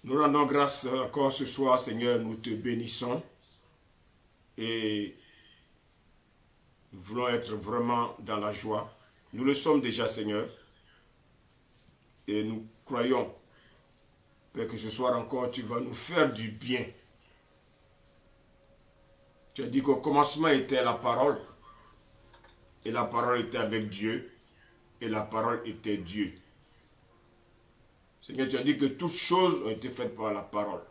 Nous rendons grâce encore ce soir, Seigneur, nous te bénissons et nous voulons être vraiment dans la joie. Nous le sommes déjà, Seigneur, et nous croyons, Père, que ce soir encore, tu vas nous faire du bien. Tu as dit qu'au commencement était la parole, et la parole était avec Dieu, et la parole était Dieu. Seigneur, tu as dit que toutes choses ont été faites par la parole.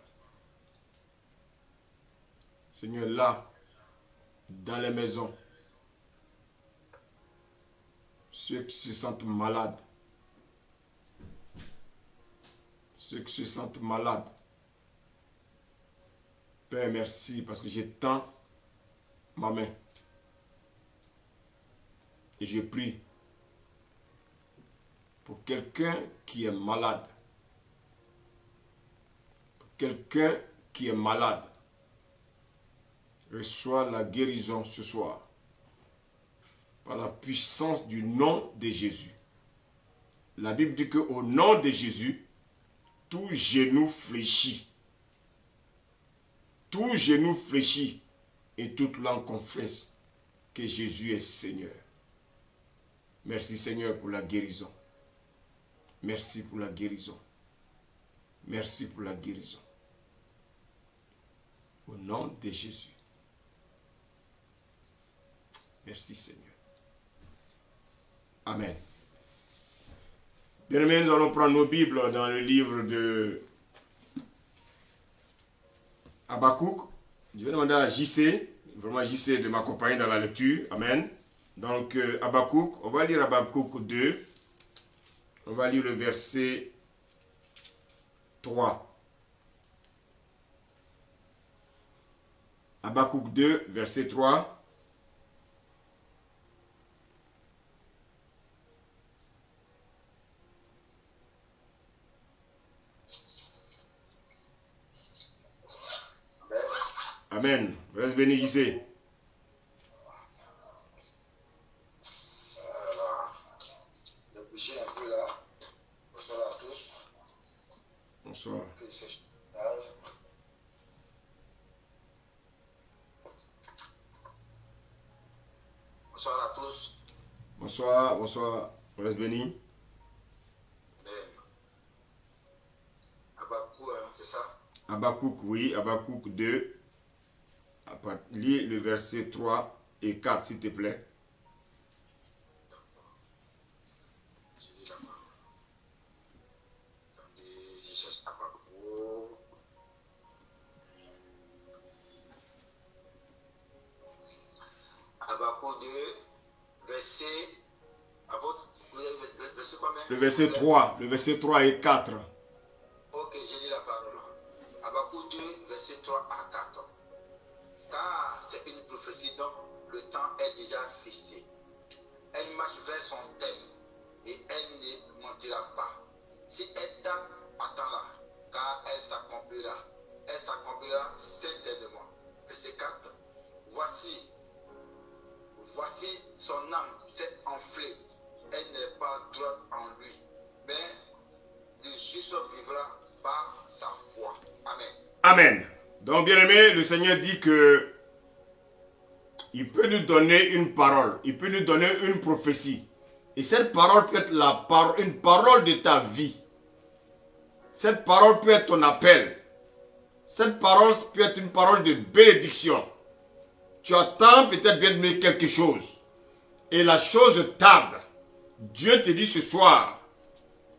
Seigneur, là, dans les maisons, ceux qui se sentent malades, Père, merci, parce que j'étends ma main et je prie pour quelqu'un qui est malade. Quelqu'un qui est malade, reçoit la guérison ce soir par la puissance du nom de Jésus. La Bible dit qu'au nom de Jésus, tout genou fléchit. Tout genou fléchit et toute langue confesse que Jésus est Seigneur. Merci Seigneur pour la guérison. Merci pour la guérison. Merci pour la guérison. Au nom de Jésus. Merci Seigneur. Amen. Bien-aimés, nous allons prendre nos Bibles dans le livre de Habakkuk. Je vais demander à JC, vraiment JC, de m'accompagner dans la lecture. Amen. Donc Habakkuk, on va lire Habakkuk 2. On va lire le verset 3. Habakkuk 2, verset 3. Amen. Reste béni, JC. Bonsoir. Bonsoir à tous. Bonsoir, bonsoir. Reste béni. Habakkuk, c'est ça? Habakkuk, oui, Habakkuk 2. Lis le verset 3 et 4, s'il te plaît. D'accord. Je lis la parole. Attendez, je cherche Habakkuk. Habakkuk 2, verset. Vous avez verset combien? Le verset 3 et 4. Ok, je lis la parole. Habakkuk 2, verset 3 à 4. Car c'est une prophétie dont le temps est déjà fixé. Elle marche vers son thème et elle ne mentira pas. Si elle tape, attends-la, car elle s'accomplira. Elle s'accomplira certainement. Verset 4. Voici son âme s'est enflée. Elle n'est pas droite en lui. Mais le juste vivra par sa foi. Amen. Amen. Donc, bien aimé, le Seigneur dit que il peut nous donner une parole, il peut nous donner une prophétie. Et cette parole peut être une parole de ta vie. Cette parole peut être ton appel. Cette parole peut être une parole de bénédiction. Tu attends peut-être bien de quelque chose. Et la chose tarde. Dieu te dit ce soir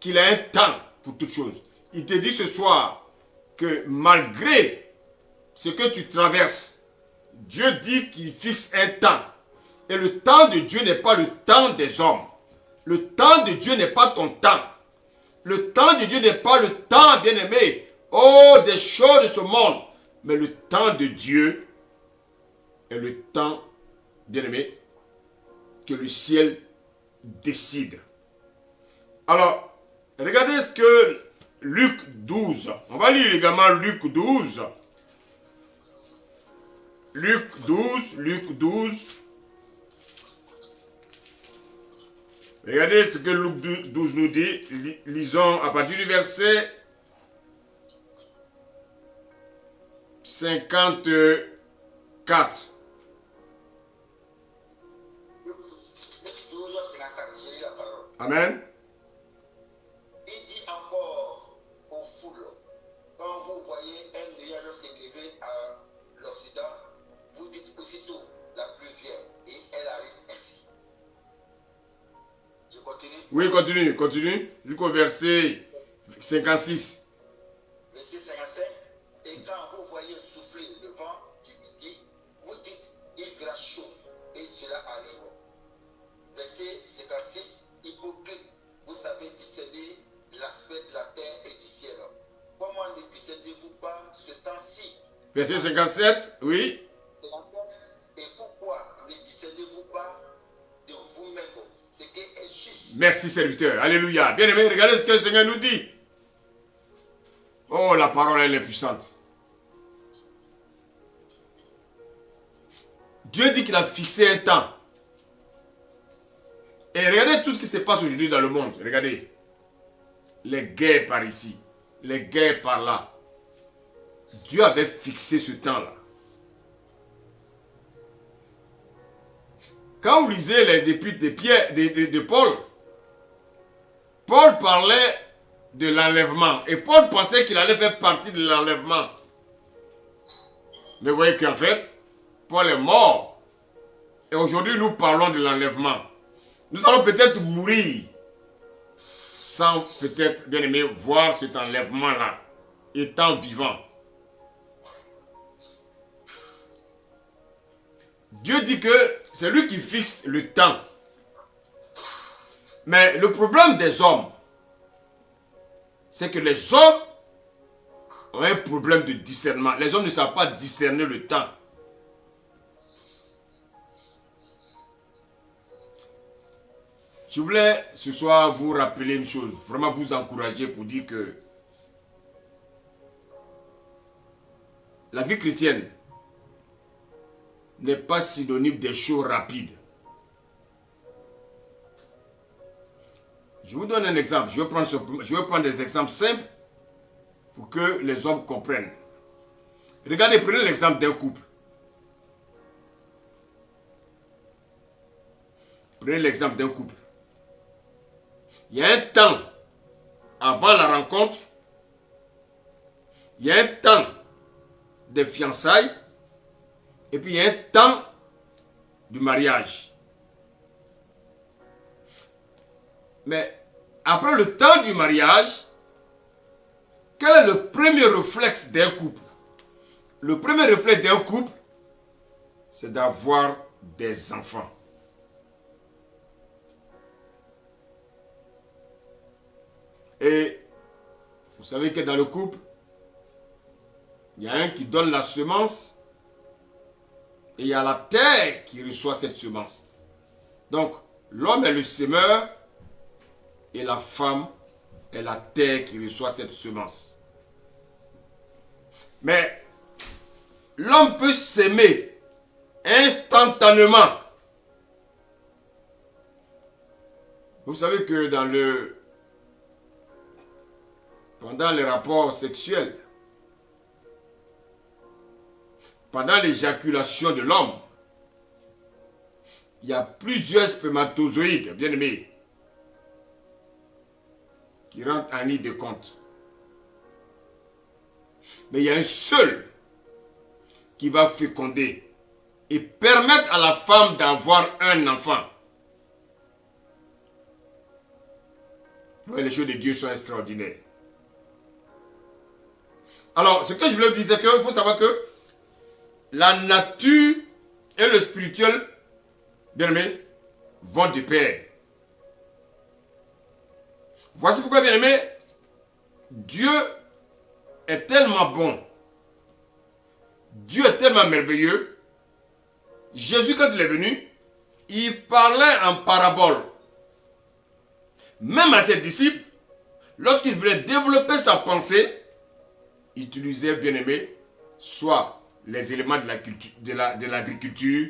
qu'il a un temps pour toute chose. Il te dit ce soir que malgré ce que tu traverses, Dieu dit qu'il fixe un temps. Et le temps de Dieu n'est pas le temps des hommes. Le temps de Dieu n'est pas ton temps. Le temps de Dieu n'est pas le temps, bien-aimé, des choses de ce monde. Mais le temps de Dieu est le temps, bien-aimé, que le ciel décide. Alors, regardez ce que Luc 12. On va lire également Luc 12. Luc 12. Regardez ce que Luc 12 nous dit. Lisons à partir du verset 54. 12h54, j'ai lu la parole. Amen. Il dit encore aux foules, quand vous voyez un nuage s'élever à l'Occident, vous dites aussitôt la pluie vient et elle arrive ainsi. Je continue. Oui, continue. Jusqu'au verset 56. Verset 55. Et quand vous voyez souffler le vent du midi, vous dites il fera chaud et cela arrive. Verset 56. Hypocrite, vous savez discerner l'aspect de la terre et du ciel. Comment ne discernez-vous pas ce temps-ci? Verset 57, oui. Et pourquoi ne discernez-vous pas de vous-même ce qui est juste? Merci serviteur. Alléluia. Bien aimé, regardez ce que le Seigneur nous dit. Oh, la parole, elle est puissante. Dieu dit qu'il a fixé un temps. Et regardez tout ce qui se passe aujourd'hui dans le monde. Regardez. Les guerres par ici. Les guerres par là. Dieu avait fixé ce temps-là. Quand vous lisez les épîtres de Paul, Paul parlait de l'enlèvement. Et Paul pensait qu'il allait faire partie de l'enlèvement. Mais vous voyez qu'en fait, Paul est mort. Et aujourd'hui, nous parlons de l'enlèvement. Nous allons peut-être mourir sans peut-être, bien aimé, voir cet enlèvement-là, étant vivant. Dieu dit que c'est lui qui fixe le temps. Mais le problème des hommes, c'est que les hommes ont un problème de discernement. Les hommes ne savent pas discerner le temps. Je voulais ce soir vous rappeler une chose, vraiment vous encourager pour dire que la vie chrétienne n'est pas synonyme des choses rapides. Je vous donne un exemple. Je vais prendre des exemples simples pour que les hommes comprennent. Regardez, prenez l'exemple d'un couple. Prenez l'exemple d'un couple. Il y a un temps avant la rencontre. Il y a un temps de fiançailles. Et puis il y a un temps du mariage. Mais après le temps du mariage, quel est le premier réflexe d'un couple? Le premier réflexe d'un couple, c'est d'avoir des enfants. Et vous savez que dans le couple, il y a un qui donne la semence et il y a la terre qui reçoit cette semence. Donc, l'homme est le semeur et la femme est la terre qui reçoit cette semence. Mais l'homme peut s'aimer instantanément. Vous savez que pendant les rapports sexuels, pendant l'éjaculation de l'homme, il y a plusieurs spermatozoïdes, bien aimés, qui rentrent en ligne de compte. Mais il y a un seul qui va féconder et permettre à la femme d'avoir un enfant. Les choses de Dieu sont extraordinaires. Alors, ce que je voulais dire, c'est qu'il faut savoir que la nature et le spirituel, bien aimé, vont de pair. Voici pourquoi, bien aimé, Dieu est tellement bon. Dieu est tellement merveilleux. Jésus, quand il est venu, il parlait en parabole. Même à ses disciples, lorsqu'il voulait développer sa pensée, il utilisait, bien aimé, soit les éléments de l'agriculture,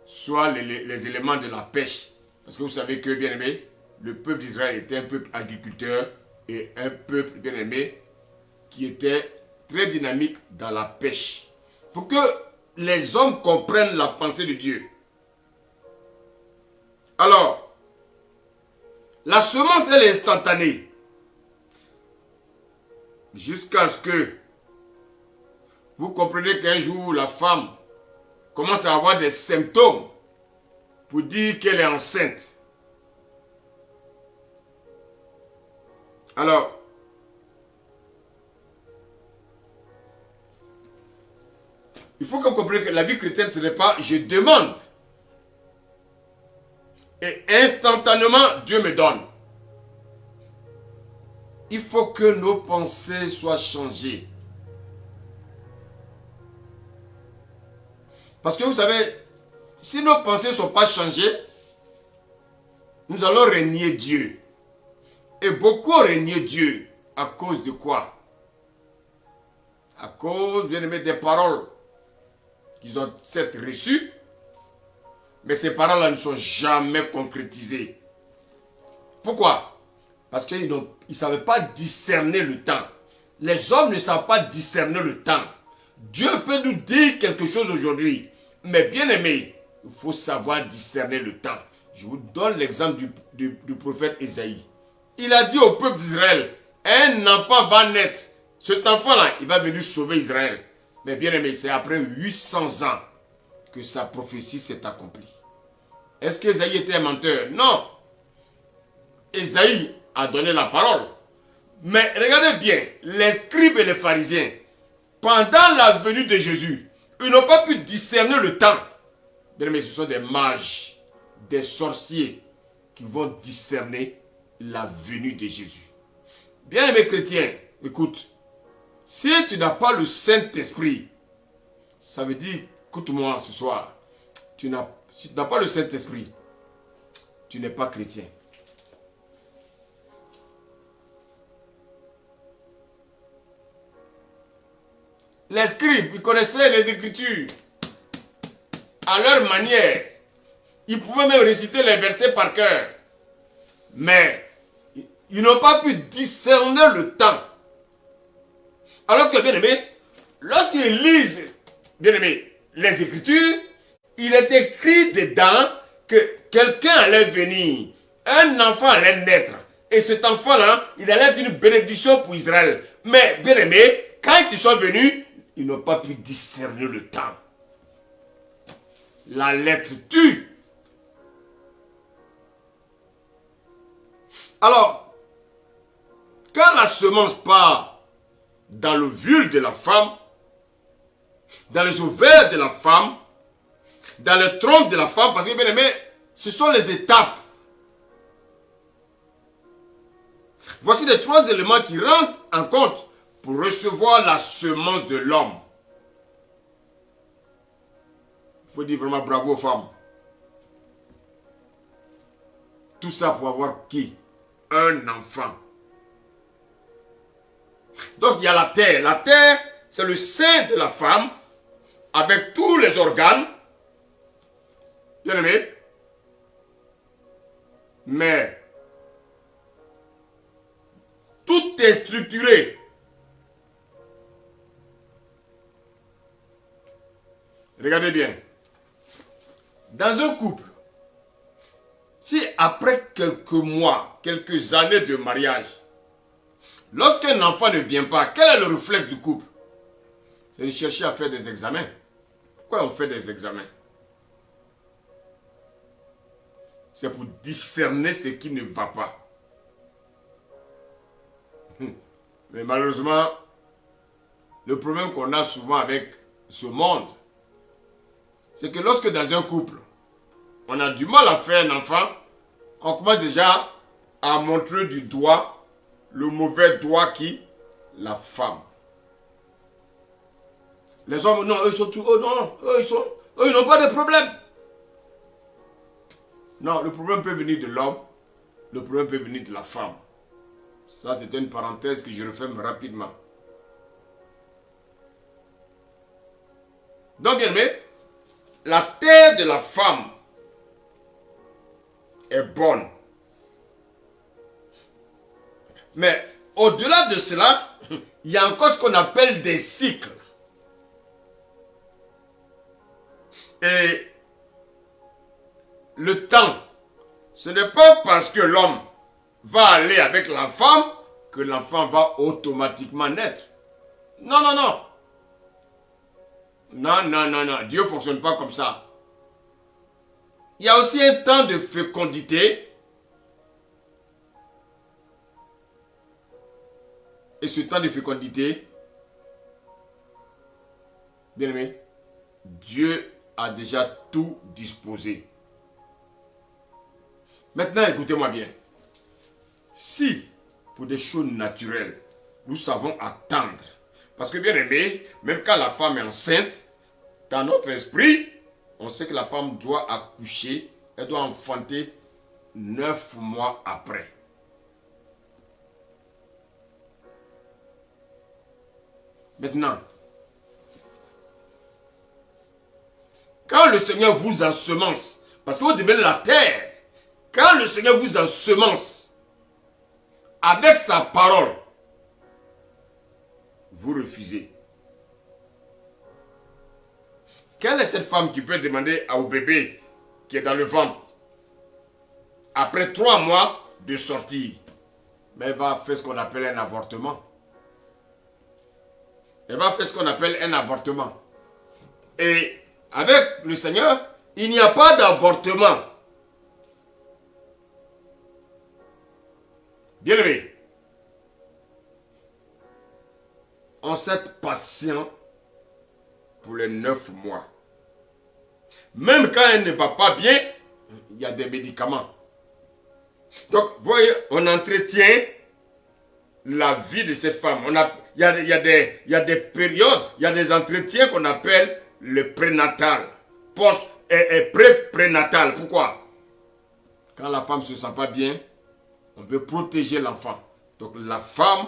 soit les éléments de la pêche. Parce que vous savez que, bien aimé, le peuple d'Israël était un peuple agriculteur et un peuple, bien aimé, qui était très dynamique dans la pêche. pour que les hommes comprennent la pensée de Dieu. Alors, la semence, elle est instantanée. Jusqu'à ce que vous compreniez qu'un jour, la femme commence à avoir des symptômes pour dire qu'elle est enceinte. Alors, il faut que vous compreniez que la vie chrétienne, ce n'est pas « je demande ». Et instantanément, Dieu me donne. Il faut que nos pensées soient changées. Parce que vous savez, si nos pensées ne sont pas changées, nous allons régner Dieu. Et beaucoup ont régné Dieu. À cause de quoi? À cause, bien aimé, des paroles qu'ils ont certes reçues, mais ces paroles-là ne sont jamais concrétisées. Pourquoi? Parce qu'ils ne savaient pas discerner le temps. Les hommes ne savent pas discerner le temps. Dieu peut nous dire quelque chose aujourd'hui. Mais bien aimé, il faut savoir discerner le temps. Je vous donne l'exemple du prophète Ésaïe. Il a dit au peuple d'Israël, un enfant va naître. Cet enfant-là, il va venir sauver Israël. Mais bien aimé, c'est après 800 ans que sa prophétie s'est accomplie. Est-ce qu'Ésaïe était un menteur? Non. Ésaïe a donné la parole. Mais regardez bien, les scribes et les pharisiens, pendant la venue de Jésus, ils n'ont pas pu discerner le temps. Bien aimé, ce sont des mages, des sorciers qui vont discerner la venue de Jésus. Bien aimé chrétien, écoute, si tu n'as pas le Saint-Esprit, ça veut dire, écoute-moi ce soir, si tu n'as pas le Saint-Esprit, tu n'es pas chrétien. Les scribes, ils connaissaient les Écritures à leur manière. Ils pouvaient même réciter les versets par cœur. Mais ils n'ont pas pu discerner le temps. Alors que, bien aimé, lorsqu'ils lisent, bien aimé, les Écritures, il est écrit dedans que quelqu'un allait venir, un enfant allait naître. Et cet enfant-là, il allait être une bénédiction pour Israël. Mais, bien aimé, quand ils sont venus, ils n'ont pas pu discerner le temps. La lettre tue. Alors, quand la semence part dans le vulve de la femme, dans les ovaires de la femme, dans le tronc de la femme, parce que bien aimé, ce sont les étapes. Voici les 3 éléments qui rentrent en compte pour recevoir la semence de l'homme. Il faut dire vraiment bravo aux femmes. Tout ça pour avoir qui? Un enfant. Donc il y a la terre. La terre, c'est le sein de la femme avec tous les organes. Bien aimé. Mais tout est structuré. Regardez bien. Dans un couple, si après quelques mois, quelques années de mariage, lorsqu'un enfant ne vient pas, quel est le réflexe du couple? C'est de chercher à faire des examens. Pourquoi on fait des examens? C'est pour discerner ce qui ne va pas. Mais malheureusement, le problème qu'on a souvent avec ce monde, c'est que lorsque dans un couple, on a du mal à faire un enfant, on commence déjà à montrer du doigt, le mauvais doigt qui? La femme. Les hommes, non, eux ils sont tout, oh non, eux ils n'ont pas de problème. Non, le problème peut venir de l'homme, le problème peut venir de la femme. Ça, c'est une parenthèse que je referme rapidement. Donc, bien aimé, la terre de la femme est bonne. Mais au-delà de cela, il y a encore ce qu'on appelle des cycles. Et le temps, ce n'est pas parce que l'homme va aller avec la femme que l'enfant va automatiquement naître. Non, non, non. Non, non, non, non. Dieu ne fonctionne pas comme ça. Il y a aussi un temps de fécondité. Et ce temps de fécondité, bien aimé, Dieu a déjà tout disposé. Maintenant, écoutez-moi bien. Si, pour des choses naturelles, nous savons attendre, parce que bien aimé, même quand la femme est enceinte, dans notre esprit, on sait que la femme doit accoucher, elle doit enfanter 9 mois après. Maintenant, quand le Seigneur vous ensemence, parce que vous devenez la terre, quand le Seigneur vous ensemence avec sa parole, vous refusez. Quelle est cette femme qui peut demander au bébé qui est dans le ventre, après 3 mois, de sortir? Mais elle va faire ce qu'on appelle un avortement. Elle va faire ce qu'on appelle un avortement. Et avec le Seigneur, il n'y a pas d'avortement. Bien-aimé, on s'est patient pour les 9 mois. Même quand elle ne va pas bien, il y a des médicaments. Donc, vous voyez, on entretient la vie de cette femme. Il y a des périodes, il y a des entretiens qu'on appelle le prénatal, pré-prénatal. Pourquoi? Quand la femme ne se sent pas bien, on veut protéger l'enfant. Donc la femme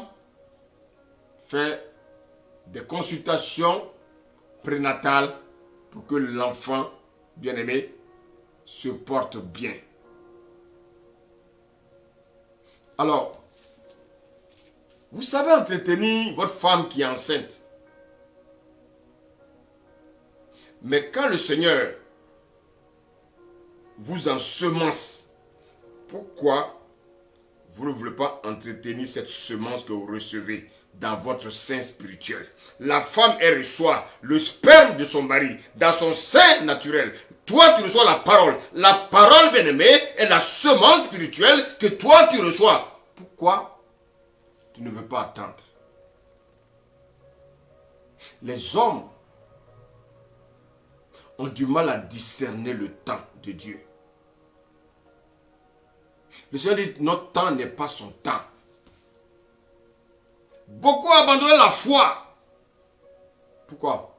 fait des consultations prénatales pour que l'enfant, bien-aimé, se porte bien. Alors, vous savez entretenir votre femme qui est enceinte. Mais quand le Seigneur vous ensemence, pourquoi vous ne voulez pas entretenir cette semence que vous recevez dans votre sein spirituel? La femme, elle reçoit le sperme de son mari dans son sein naturel. Toi, tu reçois la parole. La parole, bien-aimée, est la semence spirituelle que toi, tu reçois. Pourquoi tu ne veux pas attendre? Les hommes ont du mal à discerner le temps de Dieu. Le Seigneur dit, notre temps n'est pas son temps. Beaucoup ont abandonné la foi. Pourquoi?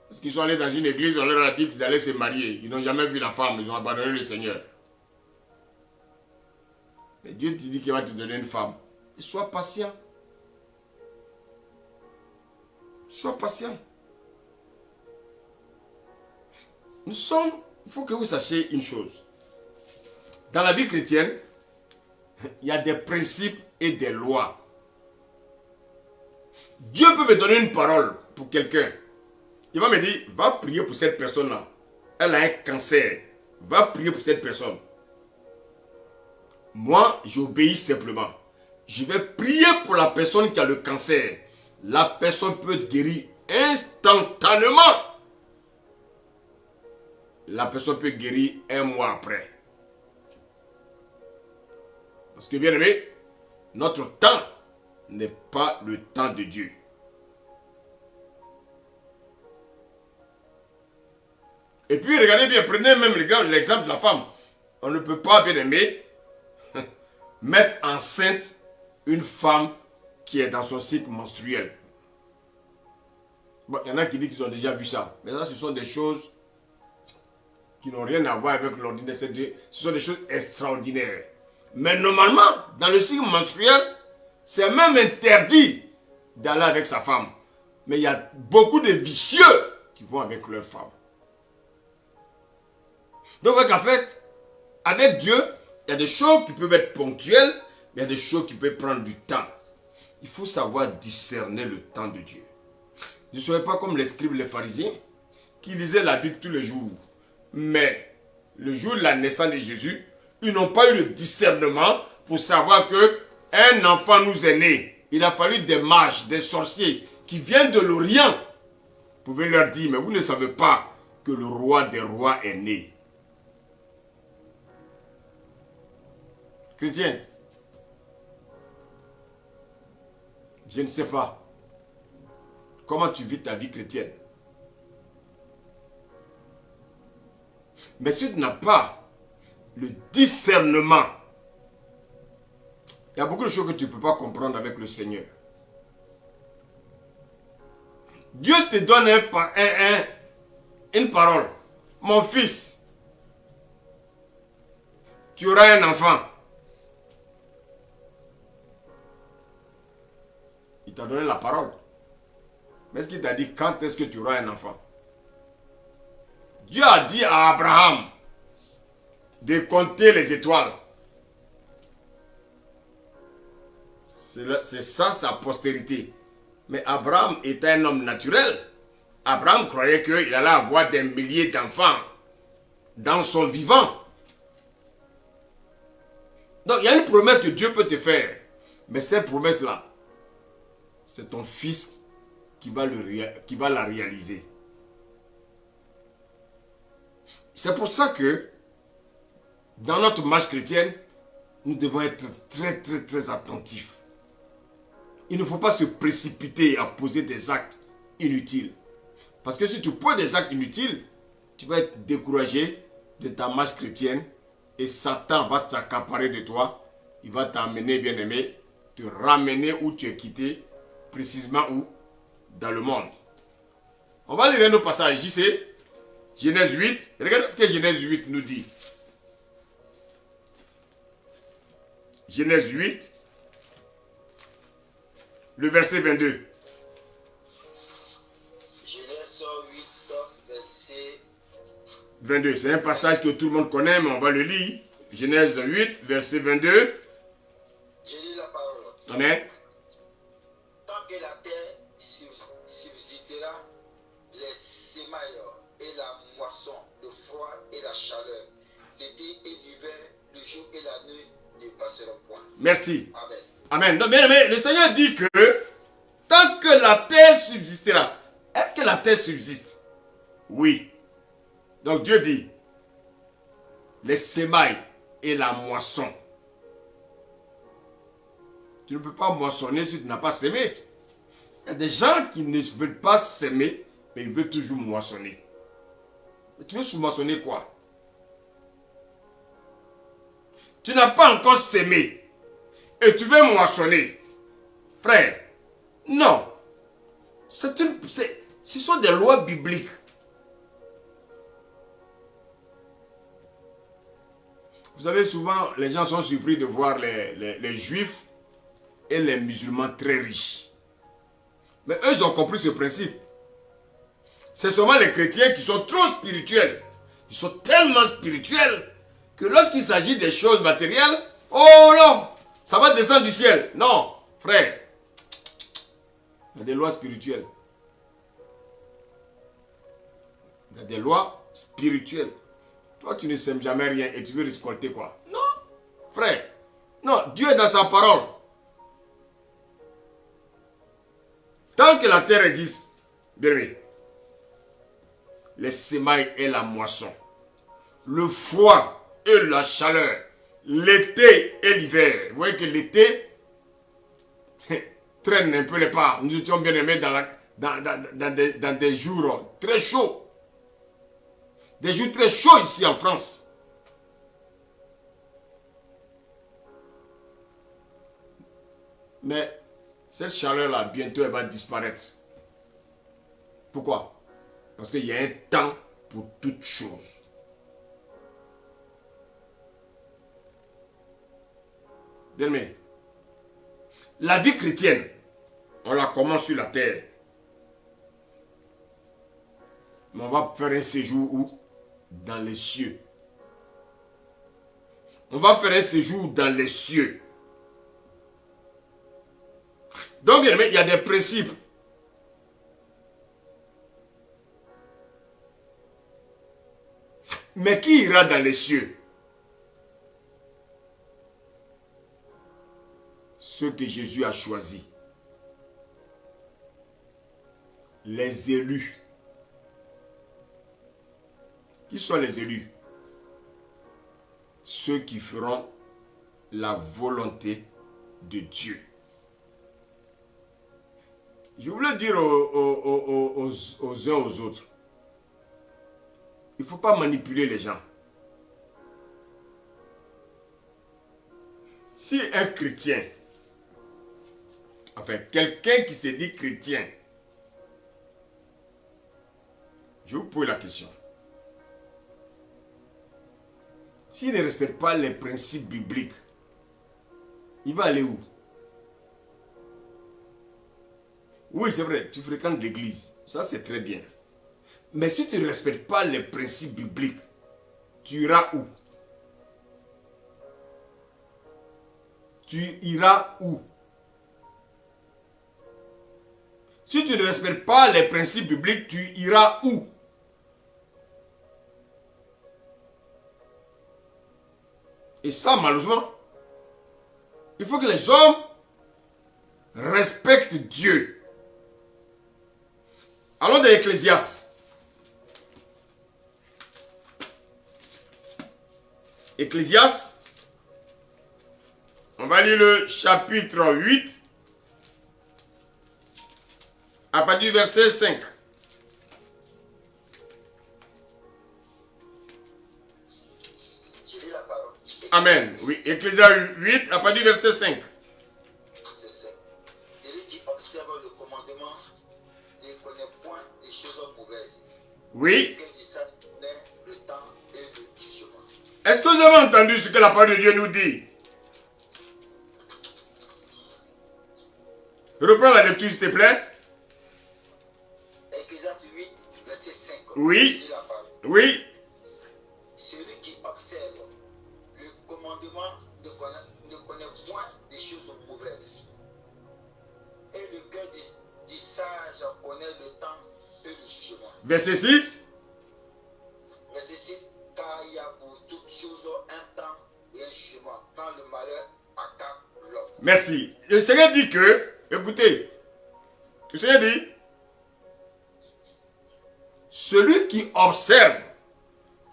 Parce qu'ils sont allés dans une église, on leur a dit qu'ils allaient se marier. Ils n'ont jamais vu la femme, ils ont abandonné le Seigneur. Mais Dieu te dit qu'il va te donner une femme. Et sois patient. Sois patient. Il faut que vous sachiez une chose. Dans la vie chrétienne, il y a des principes et des lois. Dieu peut me donner une parole pour quelqu'un. Il va me dire, va prier pour cette personne-là. Elle a un cancer. Va prier pour cette personne. Moi, j'obéis simplement. Je vais prier pour la personne qui a le cancer. La personne peut être guérie instantanément. La personne peut guérir 1 mois après. Parce que bien aimé, notre temps n'est pas le temps de Dieu. Et puis regardez bien, prenez même l'exemple de la femme. On ne peut pas, bien aimé, mettre enceinte une femme qui est dans son cycle menstruel. Bon, il y en a qui disent qu'ils ont déjà vu ça. Mais ça, ce sont des choses qui n'ont rien à voir avec l'ordinaire. Ce sont des choses extraordinaires. Mais normalement, dans le cycle menstruel, c'est même interdit d'aller avec sa femme. Mais il y a beaucoup de vicieux qui vont avec leur femme. Donc, en fait, avec Dieu, il y a des choses qui peuvent être ponctuelles, mais il y a des choses qui peuvent prendre du temps. Il faut savoir discerner le temps de Dieu. Ne soyez pas comme les scribes, les pharisiens, qui lisaient la Bible tous les jours. Mais le jour de la naissance de Jésus, ils n'ont pas eu le discernement pour savoir que un enfant nous est né. Il a fallu des mages, des sorciers qui viennent de l'Orient. Vous pouvez leur dire, mais vous ne savez pas que le roi des rois est né. Chrétien, je ne sais pas comment tu vis ta vie chrétienne. Mais si tu n'as pas le discernement, il y a beaucoup de choses que tu ne peux pas comprendre avec le Seigneur. Dieu te donne une parole. Mon fils, tu auras un enfant. Il t'a donné la parole. Mais est-ce qu'il t'a dit quand est-ce que tu auras un enfant? Dieu a dit à Abraham de compter les étoiles. C'est ça sa postérité. Mais Abraham était un homme naturel. Abraham croyait qu'il allait avoir des milliers d'enfants dans son vivant. Donc il y a une promesse que Dieu peut te faire. Mais cette promesse-là, c'est ton fils qui va la réaliser. C'est pour ça que dans notre marche chrétienne, nous devons être très très très attentifs. Il ne faut pas se précipiter à poser des actes inutiles. Parce que si tu poses des actes inutiles, tu vas être découragé de ta marche chrétienne et Satan va t'accaparer de toi. Il va t'amener, bien-aimé, te ramener où tu es quitté, précisément où? Dans le monde. On va lire nos passages. JC, Genèse 8. Regardez ce que Genèse 8 nous dit. Genèse 8, le verset 22. Genèse 8, verset 22. C'est un passage que tout le monde connaît, mais on va le lire. Genèse 8, verset 22. Je lis la parole. Amen. Tant que la terre subsistera, les semailles et la moisson, le froid et la chaleur, l'été et l'hiver, le jour et la nuit ne passeront point. Merci. Amen. Amen. Donc, bien aimé, le Seigneur dit que tant que la terre subsistera, est-ce que la terre subsiste? Oui. Donc Dieu dit, les semailles et la moisson. Tu ne peux pas moissonner si tu n'as pas semé. Il y a des gens qui ne veulent pas s'aimer, mais ils veulent toujours moissonner. Mais tu veux moissonner quoi? Tu n'as pas encore semé et tu veux moissonner. Frère, non. Ce sont des lois bibliques. Vous savez, souvent, les gens sont surpris de voir les juifs et les musulmans très riches. Mais eux, ils ont compris ce principe. C'est seulement les chrétiens qui sont trop spirituels. Ils sont tellement spirituels que lorsqu'il s'agit des choses matérielles, oh non, ça va descendre du ciel. Non, frère. Il y a des lois spirituelles. Il y a des lois spirituelles. Toi, tu ne sèmes jamais rien et tu veux récolter quoi? Non, frère. Non, Dieu est dans sa parole. Tant que la terre existe, bien aimé, les semailles et la moisson, le froid et la chaleur, l'été et l'hiver. Vous voyez que l'été traîne un peu les pas. Nous étions bien aimés dans des jours très chauds. Des jours très chauds ici en France. Mais cette chaleur-là, bientôt, elle va disparaître. Pourquoi? Parce qu'il y a un temps pour toutes choses. Bien-aimé, la vie chrétienne, on la commence sur la terre. Mais on va faire un séjour où? Dans les cieux. On va faire un séjour dans les cieux. Donc, bien aimé, il y a des principes. Mais qui ira dans les cieux? Ceux que Jésus a choisis. Les élus. Qui sont les élus? Ceux qui feront la volonté de Dieu. Je voulais dire aux uns aux autres, il ne faut pas manipuler les gens. Si un chrétien, enfin quelqu'un qui se dit chrétien, je vous pose la question. S'il ne respecte pas les principes bibliques, il va aller où? Oui, c'est vrai, tu fréquentes l'église. Ça, c'est très bien. Mais si tu ne respectes pas les principes bibliques, tu iras où? Tu iras où? Si tu ne respectes pas les principes bibliques, tu iras où? Et ça, malheureusement, il faut que les hommes respectent Dieu. Allons dans Ecclésiaste. Ecclésiaste. On va lire le chapitre 8. À partir du verset 5. Je lis la parole. Amen. Oui, Ecclésiaste 8, à partir du verset 5. C'est ça. Celui qui observe le commandement ne connaît point les choses mauvaises. Oui. Que du sage connaît le temps et le jugement. Est-ce que vous avez entendu ce que la parole de Dieu nous dit? Reprends la lecture, s'il te plaît. Ecclésiaste 8, verset 5. Oui. Je lis la parole. Oui. Celui qui observe le commandement ne connaît point les choses mauvaises. Et le cœur du sage connaît le temps et le jugement. Verset 6. Verset 6. Car il y a pour toutes choses un temps et un jugement, quand le malheur accable l'homme. Merci. Le Seigneur dit que, écoutez, le Seigneur dit, celui qui observe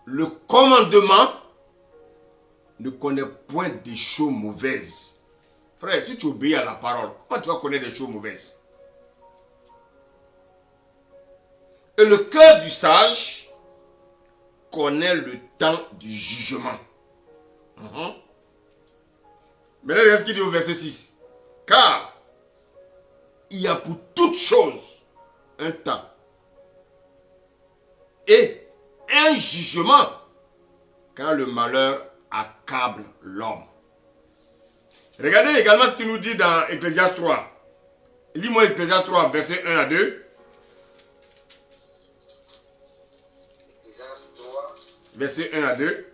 le commandement ne connaît point des choses mauvaises. Frère, si tu obéis à la parole, comment tu vas connaître des choses mauvaises? Et le cœur du sage connaît le temps du jugement. Maintenant, regarde ce qu'il dit au verset 6. Car il y a pour toute chose un temps et un jugement quand le malheur accable l'homme. Regardez également ce qu'il nous dit dans Ecclésiaste 3. Lis-moi Ecclésiaste 3, verset 1 à 2. Ecclésiaste 3, Verset 1 à 2.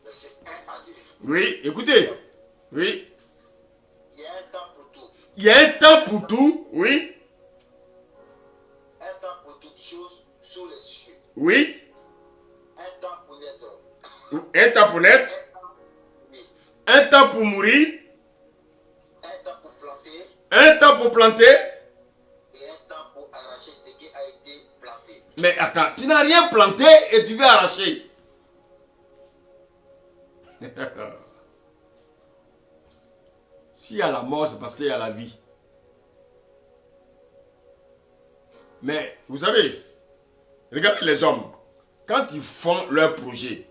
verset 1 à 2. Oui, écoutez. Oui. Il y a un temps pour tout. Il y a un temps pour tout. Oui. Un temps pour toutes choses sous les cieux. Oui. Un temps pour naître. Un temps pour naître. Oui. Un temps pour mourir. Un temps pour planter. Un temps pour planter. Et un temps pour arracher ce qui a été planté. Mais attends, tu n'as rien planté et tu veux arracher. S'il y a la mort, c'est parce qu'il y a la vie. Mais vous savez, regardez les hommes, quand ils font leur projet,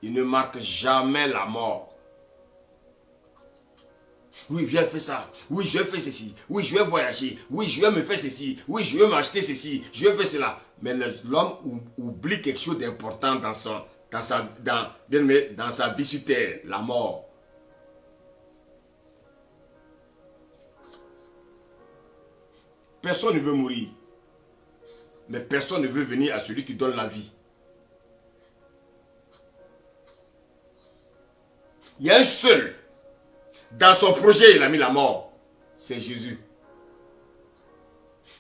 ils ne marquent jamais la mort. Oui, je vais faire ça. Oui, je vais faire ceci. Oui, je vais voyager. Oui, je vais me faire ceci. Oui, je vais m'acheter ceci. Je vais faire cela. Mais l'homme oublie quelque chose d'important dans sa vie sur terre, la mort. Personne ne veut mourir. Mais personne ne veut venir à celui qui donne la vie. Il y a un seul. Dans son projet, il a mis la mort. C'est Jésus.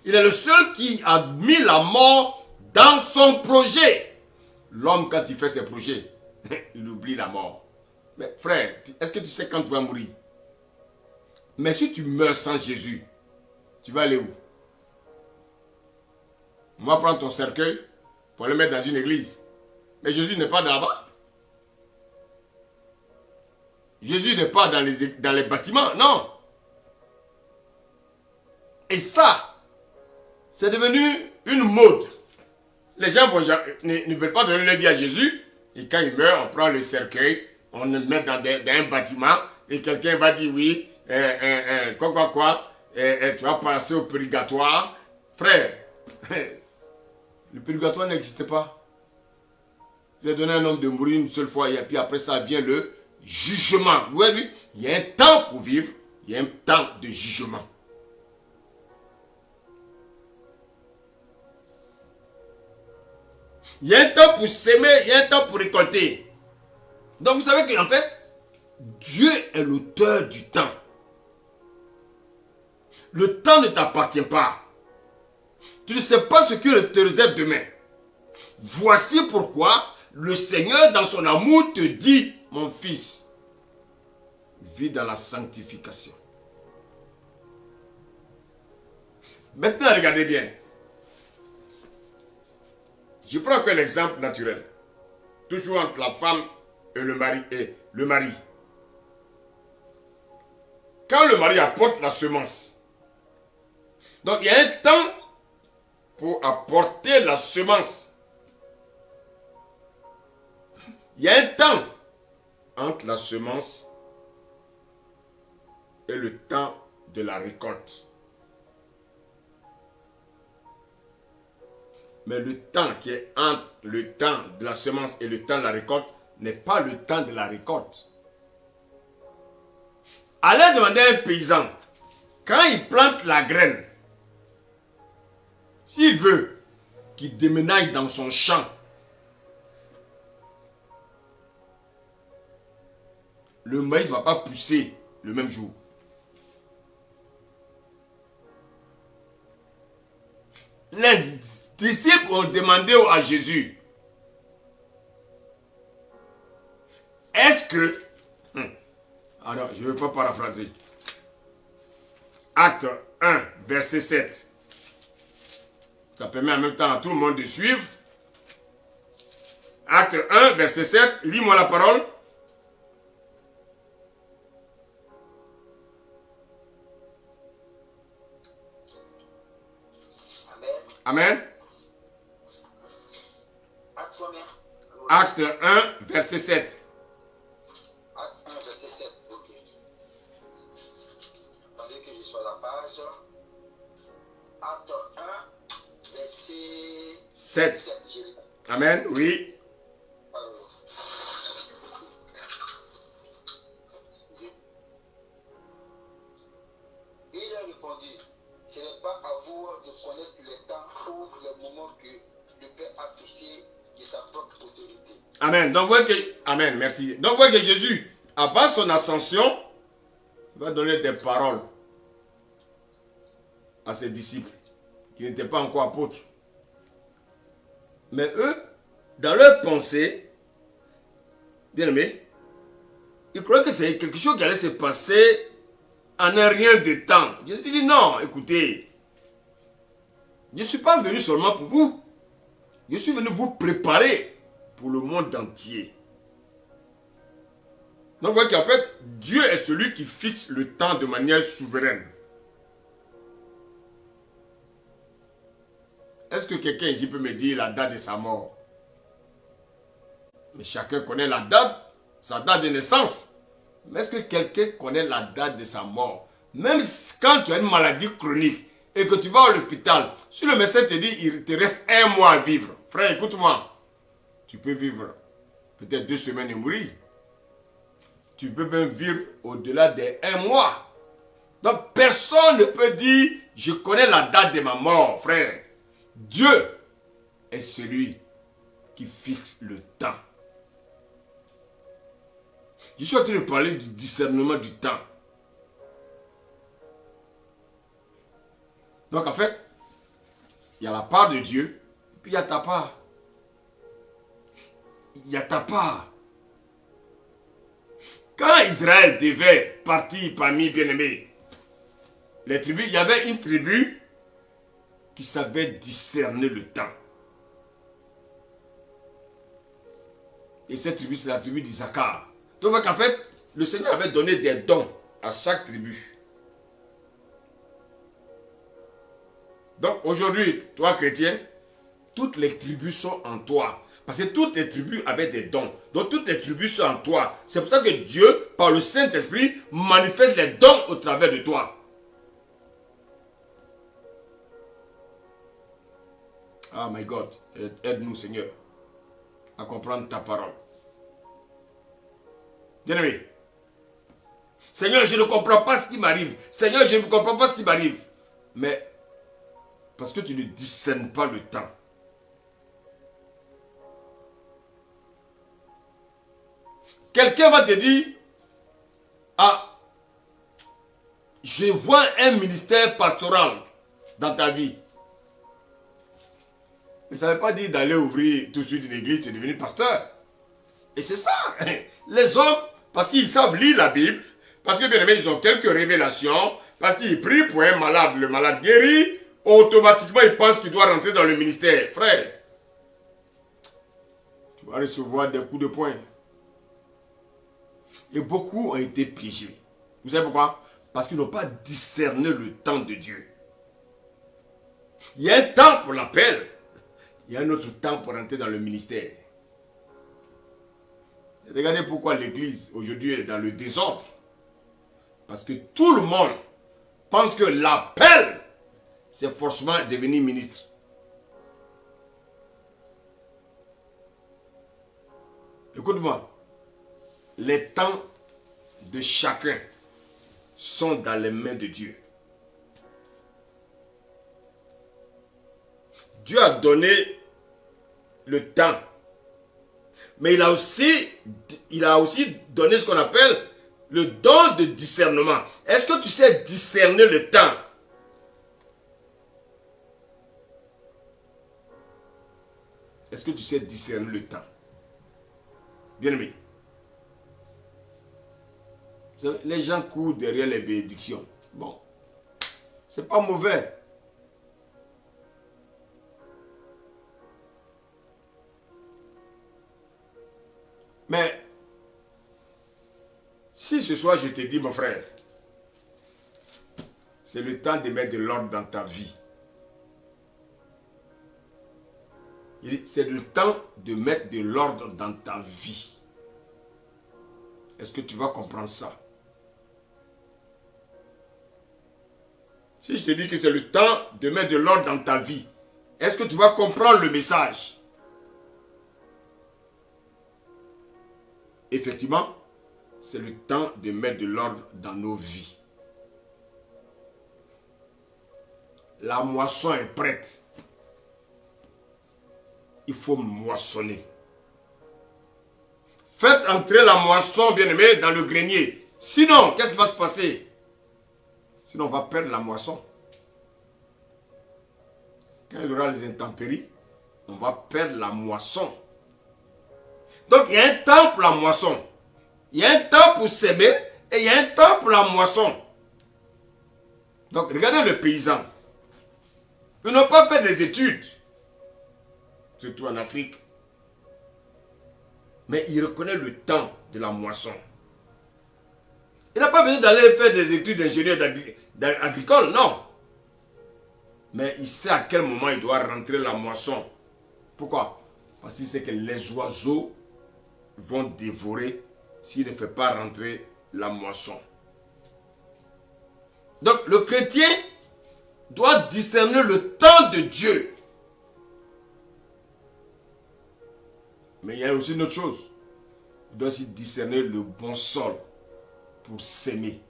Il est le seul qui a mis la mort dans son projet. L'homme, quand il fait ses projets, il oublie la mort. Mais frère, est-ce que tu sais quand tu vas mourir? Mais si tu meurs sans Jésus, tu vas aller où? On va prendre ton cercueil pour le mettre dans une église. Mais Jésus n'est pas là-bas. Jésus n'est pas dans les bâtiments, non. Et ça, c'est devenu une mode. Les gens ne veulent pas donner leur vie à Jésus. Et quand il meurt, on prend le cercueil, on le met dans un bâtiment. Et quelqu'un va dire oui, tu vas passer au purgatoire. Frère, le purgatoire n'existe pas. Il a donné un homme de mourir une seule fois et puis après ça vient le jugement. Vous voyez, il y a un temps pour vivre, il y a un temps de jugement. Il y a un temps pour s'aimer, il y a un temps pour récolter. Donc vous savez qu'en fait, Dieu est l'auteur du temps. Le temps ne t'appartient pas. Tu ne sais pas ce qu'il te réserve demain. Voici pourquoi le Seigneur, dans son amour, te dit, mon fils, vis dans la sanctification. Maintenant, regardez bien. Je prends que l'exemple naturel. Toujours entre la femme et le mari. Quand le mari apporte la semence, donc il y a un temps pour apporter la semence. Il y a un temps entre la semence et le temps de la récolte. Mais le temps qui est entre le temps de la semence et le temps de la récolte n'est pas le temps de la récolte. Allez demander à un paysan, quand il plante la graine, s'il veut qu'il déménage dans son champ, le maïs ne va pas pousser le même jour. Les disciples ont demandé à Jésus, est-ce que... Alors, je ne vais pas paraphraser. Acte 1, verset 7. Ça permet en même temps à tout le monde de suivre. Acte 1, verset 7. Lis-moi la parole. Amen. Acte 1, verset 7. Acte 1, verset 7. Ok. Attendez que je sois à la page. Acte 1, verset 7. Amen, oui. Il a répondu, ce n'est pas à vous de connaître les temps ou les moments que le Père a fixé de sa propre autorité. Amen. Donc, vous voyez que... Amen, merci. Donc, vous voyez que Jésus, avant son ascension, va donner des paroles à ses disciples qui n'étaient pas encore apôtres. Mais eux, dans leur pensée, bien aimé, ils croyaient que c'est quelque chose qui allait se passer en un rien de temps. Jésus dit non, écoutez, je ne suis pas venu seulement pour vous. Je suis venu vous préparer pour le monde entier. Donc, vous voyez qu'en fait, Dieu est celui qui fixe le temps de manière souveraine. Est-ce que quelqu'un ici peut me dire la date de sa mort? Mais chacun connaît la date, sa date de naissance. Mais est-ce que quelqu'un connaît la date de sa mort? Même quand tu as une maladie chronique et que tu vas à l'hôpital, si le médecin te dit il te reste 1 mois à vivre, frère, écoute-moi, tu peux vivre peut-être 2 semaines et mourir. Tu peux même vivre au-delà des 1 mois. Donc personne ne peut dire je connais la date de ma mort, frère. Dieu est celui qui fixe le temps. Je suis en train de parler du discernement du temps. Donc en fait, Il y a la part de Dieu, puis il y a ta part. Il y a ta part. Quand Israël devait partir parmi bien-aimés, les tribus, il y avait une tribu qui savait discerner le temps. Et cette tribu, c'est la tribu d'Issachar. Donc en fait, le Seigneur avait donné des dons à chaque tribu. Donc aujourd'hui, toi chrétien, toutes les tribus sont en toi. Parce que toutes les tribus avaient des dons. Donc toutes les tribus sont en toi. C'est pour ça que Dieu, par le Saint-Esprit, manifeste les dons au travers de toi. Ah my God, aide-nous Seigneur à comprendre ta parole. Bien-aimé, Seigneur, je ne comprends pas ce qui m'arrive. Seigneur, je ne comprends pas ce qui m'arrive. Mais parce que tu ne discernes pas le temps. Quelqu'un va te dire, ah, je vois un ministère pastoral dans ta vie. Mais ça ne veut pas dire d'aller ouvrir tout de suite une église et devenir pasteur. Et c'est ça. Les hommes, parce qu'ils savent lire la Bible, parce que bien aimé, ils ont quelques révélations, parce qu'ils prient pour un malade, le malade guérit, automatiquement ils pensent qu'il doit rentrer dans le ministère. Frère, tu vas recevoir des coups de poing. Et beaucoup ont été piégés. Vous savez pourquoi? Parce qu'ils n'ont pas discerné le temps de Dieu. Il y a un temps pour l'appel. Il y a un autre temps pour entrer dans le ministère. Regardez pourquoi l'église aujourd'hui est dans le désordre. Parce que tout le monde pense que l'appel, c'est forcément devenir ministre. Écoute-moi. Les temps de chacun sont dans les mains de Dieu. Dieu a donné le temps. Mais il a aussi donné ce qu'on appelle le don de discernement. Est-ce que tu sais discerner le temps? Est-ce que tu sais discerner le temps? Bien-aimé. Les gens courent derrière les bénédictions. Bon, c'est pas mauvais. Mais, si ce soir je te dis, mon frère, c'est le temps de mettre de l'ordre dans ta vie. C'est le temps de mettre de l'ordre dans ta vie. Est-ce que tu vas comprendre ça? Si je te dis que c'est le temps de mettre de l'ordre dans ta vie, est-ce que tu vas comprendre le message? Effectivement, c'est le temps de mettre de l'ordre dans nos vies. La moisson est prête. Il faut moissonner. Faites entrer la moisson, bien-aimé, dans le grenier. Sinon, qu'est-ce qui va se passer? Sinon, on va perdre la moisson. Quand il y aura les intempéries, on va perdre la moisson. Donc, il y a un temps pour la moisson. Il y a un temps pour s'aimer et il y a un temps pour la moisson. Donc, regardez le paysan. Ils n'ont pas fait des études, surtout en Afrique. Mais il reconnaît le temps de la moisson. Il n'a pas besoin d'aller faire des études d'ingénieur agricole, non. Mais il sait à quel moment il doit rentrer la moisson. Pourquoi? Parce qu'il sait que les oiseaux vont dévorer s'il ne fait pas rentrer la moisson. Donc le chrétien doit discerner le temps de Dieu. Mais il y a aussi une autre chose. Il doit aussi discerner le bon sol pour s'aimer.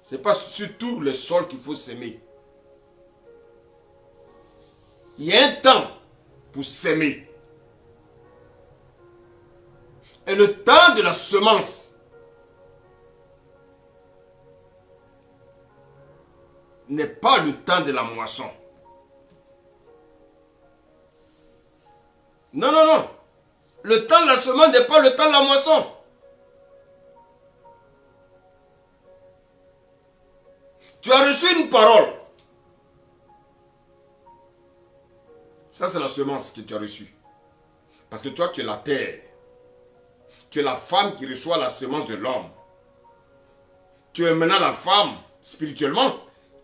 Ce n'est pas surtout le sol qu'il faut s'aimer. Il y a un temps pour s'aimer. Et le temps de la semence n'est pas le temps de la moisson. Non, non, non. Le temps de la semence n'est pas le temps de la moisson. Tu as reçu une parole. Ça, c'est la semence que tu as reçue. Parce que toi, tu es la terre. Tu es la femme qui reçoit la semence de l'homme. Tu es maintenant la femme, spirituellement,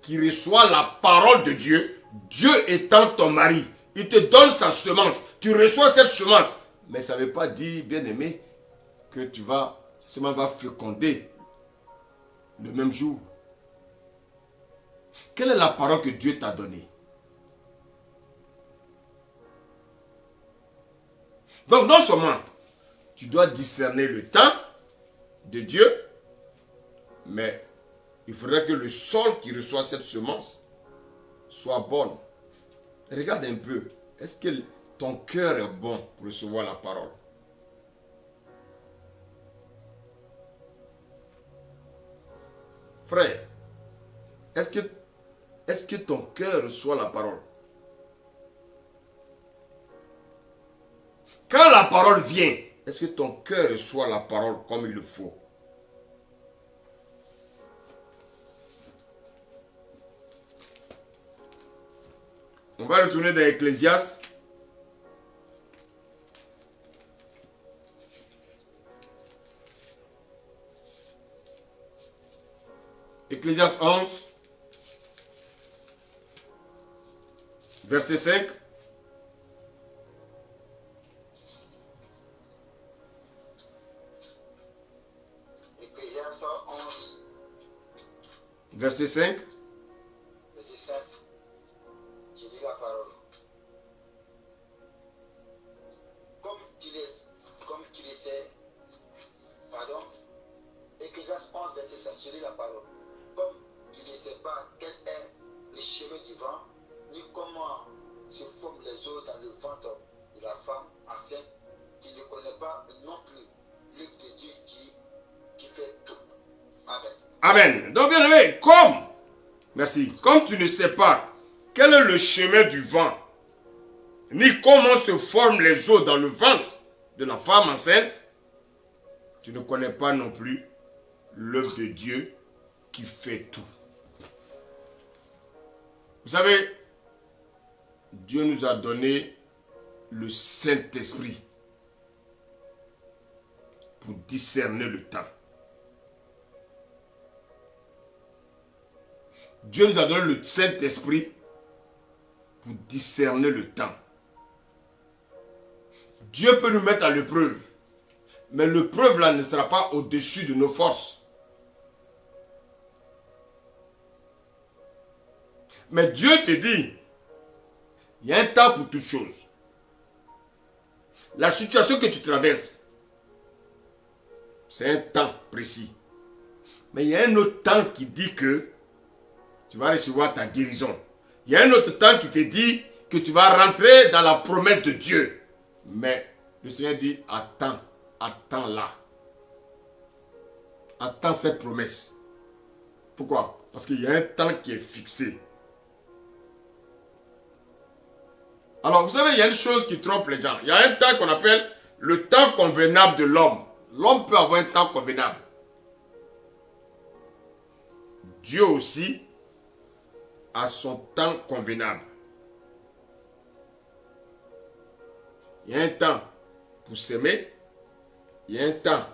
qui reçoit la parole de Dieu. Dieu étant ton mari. Il te donne sa semence. Tu reçois cette semence. Mais ça ne veut pas dire, bien-aimé, que cette semence va féconder le même jour. Quelle est la parole que Dieu t'a donnée? Donc, non seulement tu dois discerner le temps de Dieu, mais il faudrait que le sol qui reçoit cette semence soit bon. Regarde un peu, est-ce que ton cœur est bon pour recevoir la parole? Frère, est-ce que ton cœur reçoit la parole? Quand la parole vient, est-ce que ton cœur reçoit la parole comme il le faut? On va retourner dans Ecclésiaste. Ecclésiaste 11, verset 5. Ecclésiaste 11, Verset 5. verset 7. Je lis la parole. Comme tu le sais, pardon, Ecclésiaste 11, verset 7, je lis la parole. Comme tu ne sais pas quel est le chemin du vent, ni comment se forment les eaux dans le ventre de la femme enceinte, tu ne connais pas non plus l'œuvre de Dieu qui fait tout. Amen. Amen. Donc, bien aimé, comme tu ne sais pas quel est le chemin du vent, ni comment se forment les eaux dans le ventre de la femme enceinte, tu ne connais pas non plus l'œuvre de Dieu qui fait tout. Vous savez, Dieu nous a donné le Saint-Esprit pour discerner le temps. Dieu nous a donné le Saint-Esprit pour discerner le temps. Dieu peut nous mettre à l'épreuve, mais l'épreuve là ne sera pas au-dessus de nos forces. Mais Dieu te dit, il y a un temps pour toutes choses. La situation que tu traverses, c'est un temps précis. Mais il y a un autre temps qui dit que tu vas recevoir ta guérison. Il y a un autre temps qui te dit que tu vas rentrer dans la promesse de Dieu. Mais le Seigneur dit, attends là. Attends cette promesse. Pourquoi? Parce qu'il y a un temps qui est fixé. Alors, vous savez, il y a une chose qui trompe les gens. Il y a un temps qu'on appelle le temps convenable de l'homme. L'homme peut avoir un temps convenable. Dieu aussi a son temps convenable. Il y a un temps pour s'aimer. Il y a un temps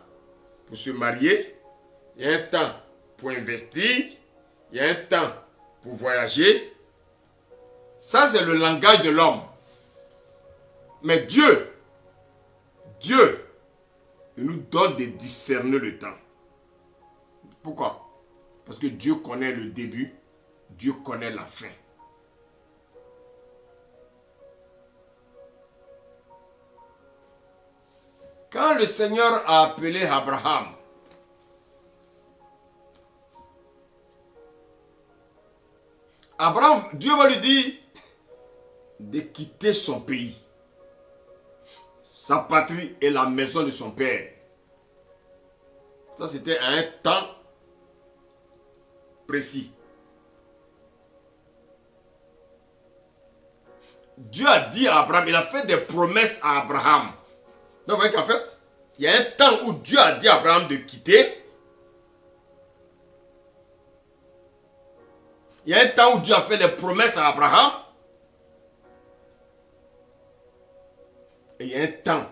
pour se marier. Il y a un temps pour investir. Il y a un temps pour voyager. Ça, c'est le langage de l'homme. Mais Dieu, il nous donne de discerner le temps. Pourquoi? Parce que Dieu connaît le début, Dieu connaît la fin. Quand le Seigneur a appelé Abraham, Dieu va lui dire de quitter son pays, sa patrie et la maison de son père. Ça, c'était à un temps précis. Dieu a dit à Abraham, il a fait des promesses à Abraham. Donc, vous voyez qu'en fait, il y a un temps où Dieu a dit à Abraham de quitter. Il y a un temps où Dieu a fait des promesses à Abraham. Et il y a un temps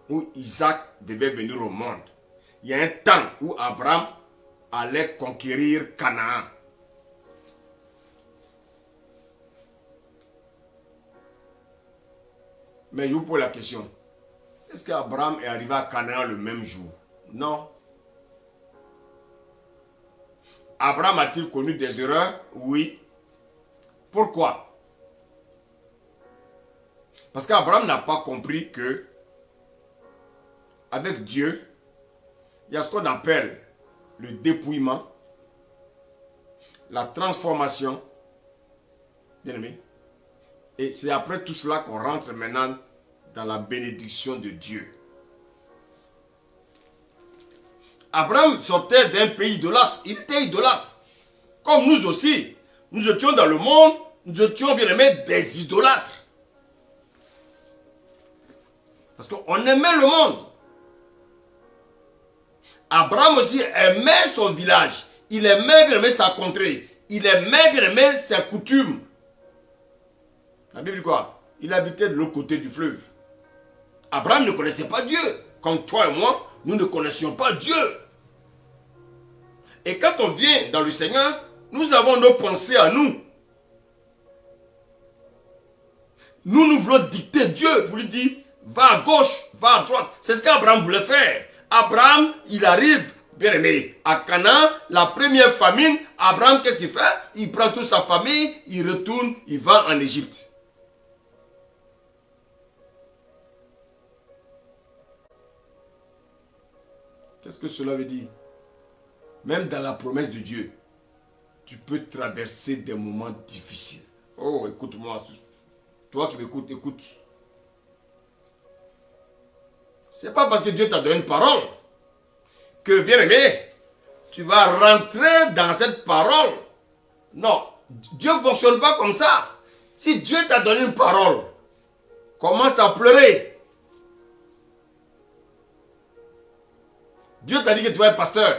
où Isaac devait venir au monde. Il y a un temps où Abraham allait conquérir Canaan. Mais je vous pose la question. Est-ce qu'Abraham est arrivé à Canaan le même jour? Non. Abraham a-t-il connu des erreurs? Oui. Pourquoi? Parce qu'Abraham n'a pas compris que avec Dieu, il y a ce qu'on appelle le dépouillement, la transformation, bien aimé. Et c'est après tout cela qu'on rentre maintenant dans la bénédiction de Dieu. Abraham sortait d'un pays idolâtre. Il était idolâtre. Comme nous aussi. Nous étions dans le monde, nous étions bien aimés des idolâtres. Parce qu'on aimait le monde. Abraham aussi aimait son village. Il aimait bien aimer sa contrée. Il aimait bien aimer ses coutumes. La Bible dit quoi? Il habitait de l'autre côté du fleuve. Abraham ne connaissait pas Dieu. Comme toi et moi, nous ne connaissions pas Dieu. Et quand on vient dans le Seigneur, nous avons nos pensées à nous. Nous voulons dicter Dieu pour lui dire, va à gauche, va à droite. C'est ce qu'Abraham voulait faire. Abraham, il arrive, bien aimé, à Canaan, la première famine. Abraham, qu'est-ce qu'il fait? Il prend toute sa famille, il retourne, il va en Égypte. Qu'est-ce que cela veut dire? Même dans la promesse de Dieu, tu peux traverser des moments difficiles. Oh, écoute-moi. Toi qui m'écoutes, écoute. C'est pas parce que Dieu t'a donné une parole que, bien aimé, tu vas rentrer dans cette parole. Non, Dieu ne fonctionne pas comme ça. Si Dieu t'a donné une parole, commence à pleurer. Dieu t'a dit que tu vas être pasteur,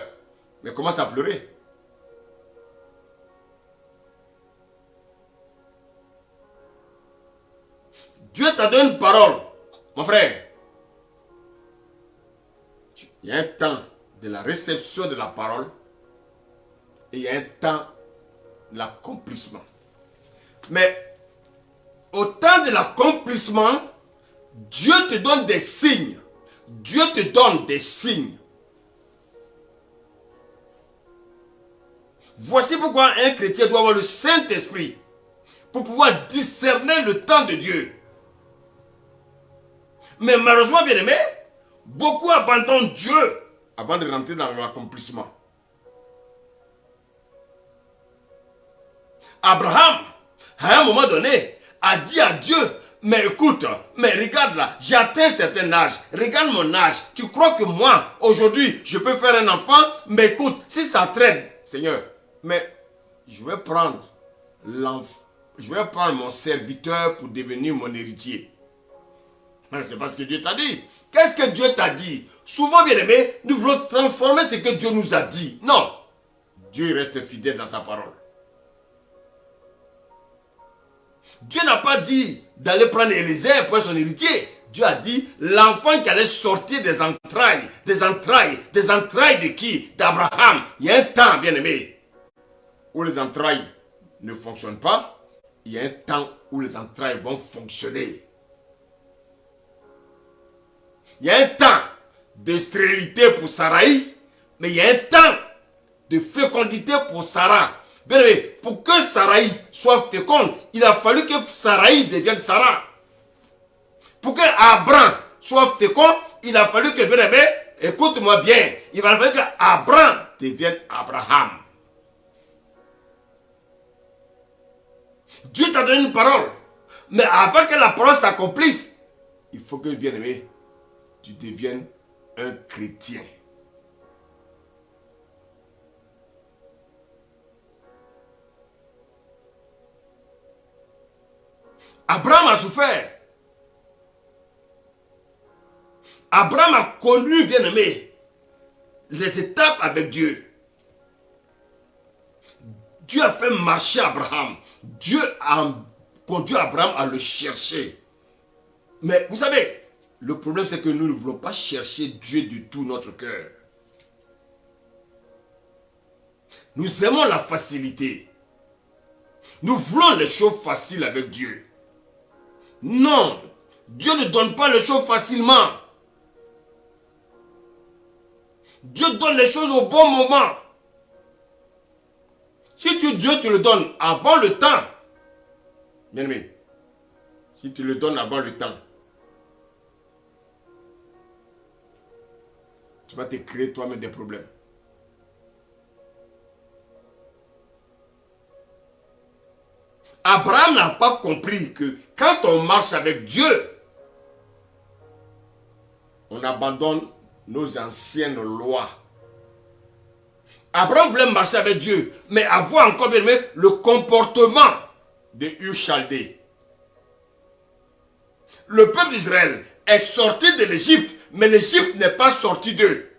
mais commence à pleurer. Dieu t'a donné une parole, mon frère. Il y a un temps de la réception de la parole et il y a un temps de l'accomplissement. Mais au temps de l'accomplissement, Dieu te donne des signes. Dieu te donne des signes. Voici pourquoi un chrétien doit avoir le Saint-Esprit pour pouvoir discerner le temps de Dieu. Mais malheureusement, bien aimé, beaucoup abandonnent Dieu avant de rentrer dans l'accomplissement. Abraham, à un moment donné, a dit à Dieu, mais écoute, mais regarde là, j'ai atteint un certain âge, regarde mon âge, tu crois que moi, aujourd'hui, je peux faire un enfant, mais écoute, si ça traîne, Seigneur, mais je vais prendre mon serviteur pour devenir mon héritier. C'est pas ce que Dieu t'a dit. Qu'est-ce que Dieu t'a dit? Souvent, bien aimé, nous voulons transformer ce que Dieu nous a dit. Non. Dieu reste fidèle dans sa parole. Dieu n'a pas dit d'aller prendre Élisée pour être son héritier. Dieu a dit l'enfant qui allait sortir des entrailles de qui? D'Abraham. Il y a un temps, bien aimé, où les entrailles ne fonctionnent pas. Il y a un temps où les entrailles vont fonctionner. Il y a un temps de stérilité pour Sarai, mais il y a un temps de fécondité pour Sarah. Bien aimé, pour que Sarai soit féconde, il a fallu que Sarai devienne Sarah. Pour que Abraham soit fécond, il a fallu que, bien aimé, écoute-moi bien, il va falloir que Abraham devienne Abraham. Dieu t'a donné une parole, mais avant que la parole s'accomplisse, il faut que, bien aimé, tu deviennes un chrétien. Abraham a souffert. Abraham a connu, bien aimé, les étapes avec Dieu. Dieu a fait marcher Abraham. Dieu a conduit Abraham à le chercher. Mais vous savez, le problème c'est que nous ne voulons pas chercher Dieu du tout notre cœur. Nous aimons la facilité. Nous voulons les choses faciles avec Dieu. Non, Dieu ne donne pas les choses facilement. Dieu donne les choses au bon moment. Si Dieu te le donne avant le temps, bien aimé, si tu le donnes avant le temps, tu vas te créer toi-même des problèmes. Abraham n'a pas compris que quand on marche avec Dieu, on abandonne nos anciennes lois. Abraham voulait marcher avec Dieu, mais avoir encore bien aimé le comportement de Ur Chaldée. Le peuple d'Israël est sorti de l'Égypte, mais l'Égypte n'est pas sorti d'eux.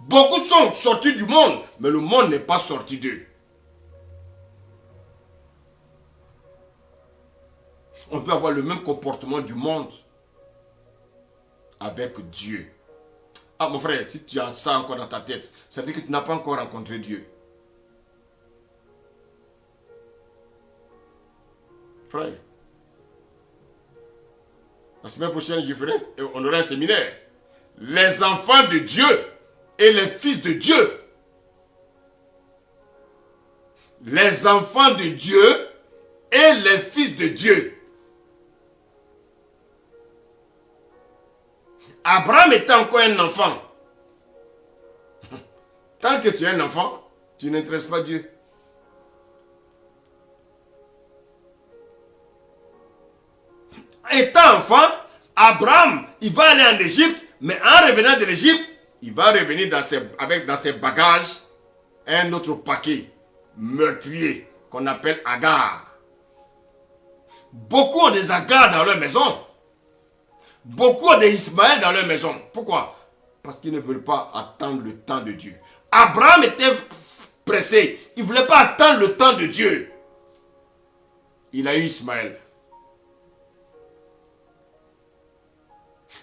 Beaucoup sont sortis du monde, mais le monde n'est pas sorti d'eux. On veut avoir le même comportement du monde avec Dieu. Ah mon frère, si tu as ça encore dans ta tête, ça veut dire que tu n'as pas encore rencontré Dieu. Frère, la semaine prochaine, on aura un séminaire. Les enfants de Dieu et les fils de Dieu. Les enfants de Dieu et les fils de Dieu. Abraham était encore un enfant. Tant que tu es un enfant, tu n'intéresses pas Dieu. Étant enfant, Abraham, il va aller en Égypte, mais en revenant de l'Égypte, il va revenir avec dans ses bagages un autre paquet meurtrier qu'on appelle Agar. Beaucoup ont des Agar dans leur maison. Beaucoup ont des Ismaël dans leur maison. Pourquoi? Parce qu'ils ne veulent pas attendre le temps de Dieu. Abraham était pressé. Il ne voulait pas attendre le temps de Dieu. Il a eu Ismaël.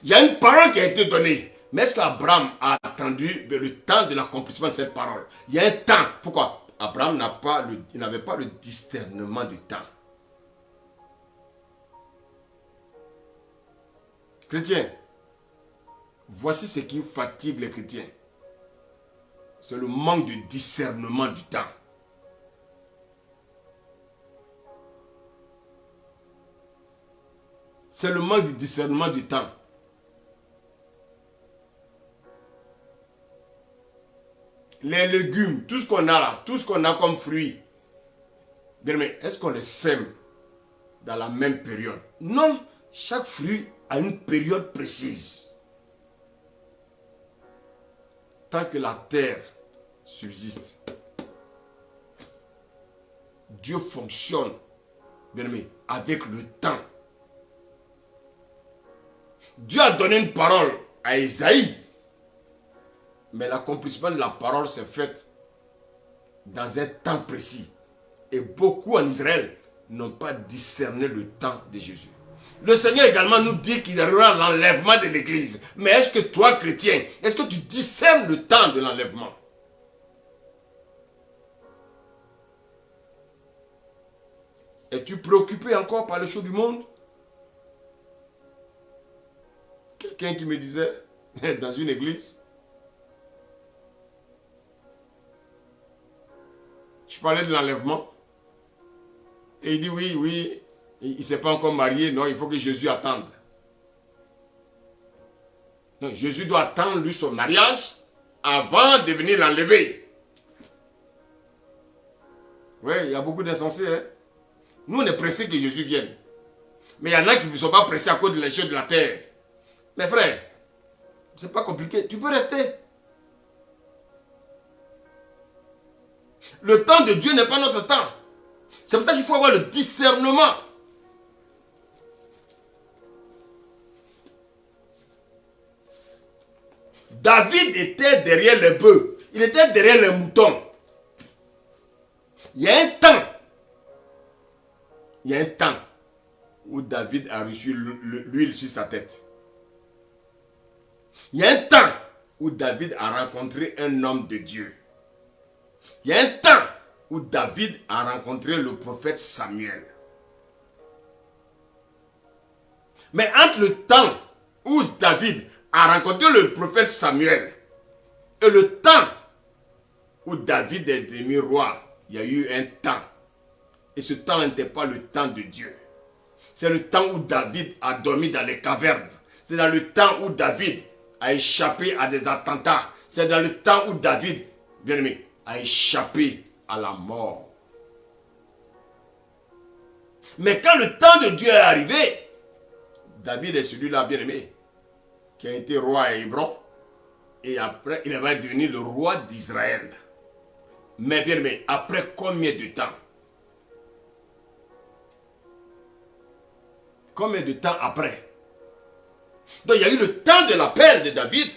Il y a une parole qui a été donnée. Mais est-ce qu'Abraham a attendu le temps de l'accomplissement de cette parole? Il y a un temps. Pourquoi? Abraham n'avait pas le discernement du temps. Chrétiens, voici ce qui fatigue les chrétiens. C'est le manque de discernement du temps. C'est le manque de discernement du temps. Les légumes, tout ce qu'on a là, tout ce qu'on a comme fruits, bien, mais est-ce qu'on les sème dans la même période? Non, chaque fruit a une période précise. Tant que la terre subsiste, Dieu fonctionne, bien aimé, avec le temps. Dieu a donné une parole à Isaïe, mais l'accomplissement de la parole s'est fait dans un temps précis. Et beaucoup en Israël n'ont pas discerné le temps de Jésus. Le Seigneur également nous dit qu'il y aura l'enlèvement de l'Église. Mais est-ce que toi, chrétien, est-ce que tu discernes le temps de l'enlèvement? Es-tu préoccupé encore par les choses du monde? Quelqu'un qui me disait, dans une église, je parlais de l'enlèvement, et il dit oui, il ne s'est pas encore marié, non, il faut que Jésus attende. Non, Jésus doit attendre lui son mariage avant de venir l'enlever. Oui, il y a beaucoup d'insensés. Hein? Nous, on est pressés que Jésus vienne. Mais il y en a qui ne sont pas pressés à cause de les choses de la terre. Mais frère, ce n'est pas compliqué, tu peux rester. Le temps de Dieu n'est pas notre temps. C'est pour ça qu'il faut avoir le discernement. David était derrière les bœufs. Il était derrière les moutons. Il y a un temps où David a reçu l'huile sur sa tête. Il y a un temps où David a rencontré un homme de Dieu. Il y a un temps où David a rencontré le prophète Samuel. Mais entre le temps où David a rencontré le prophète Samuel et le temps où David est devenu roi, il y a eu un temps. Et ce temps n'était pas le temps de Dieu. C'est le temps où David a dormi dans les cavernes. C'est dans le temps où David a échappé à des attentats. C'est dans le temps où David, bien aimé, a échappé à la mort. Mais quand le temps de Dieu est arrivé, David est celui-là, bien aimé, qui a été roi à Hébron. Et après, il va devenir le roi d'Israël. Mais bien aimé, après combien de temps? Combien de temps après? Donc il y a eu le temps de l'appel de David.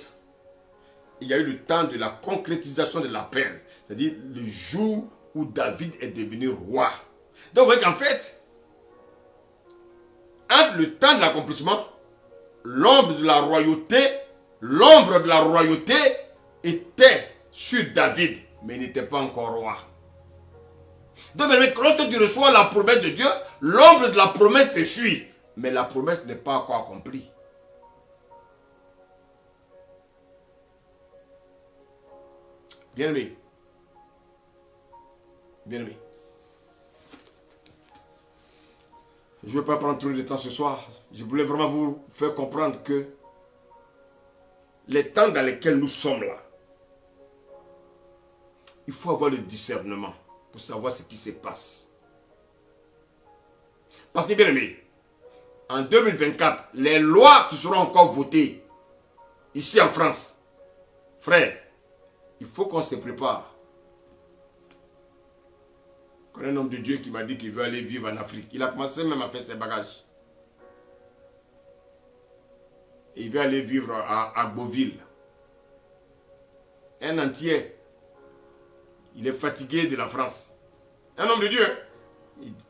Il y a eu le temps de la concrétisation de l'appel. C'est-à-dire le jour où David est devenu roi. Donc vous voyez qu'en fait, entre le temps de l'accomplissement, l'ombre de la royauté était sur David, mais il n'était pas encore roi. Donc lorsque tu reçois la promesse de Dieu, l'ombre de la promesse te suit, mais la promesse n'est pas encore accomplie. Bien-aimé. Bien-aimé. Je ne vais pas prendre trop de temps ce soir. Je voulais vraiment vous faire comprendre que les temps dans lesquels nous sommes là, il faut avoir le discernement pour savoir ce qui se passe. Parce que bien aimé, en 2024, les lois qui seront encore votées ici en France, frère, il faut qu'on se prépare. Je connais un homme de Dieu qui m'a dit qu'il veut aller vivre en Afrique. Il a commencé même à faire ses bagages. Et il veut aller vivre à Beauville. Un entier. Il est fatigué de la France. Un homme de Dieu.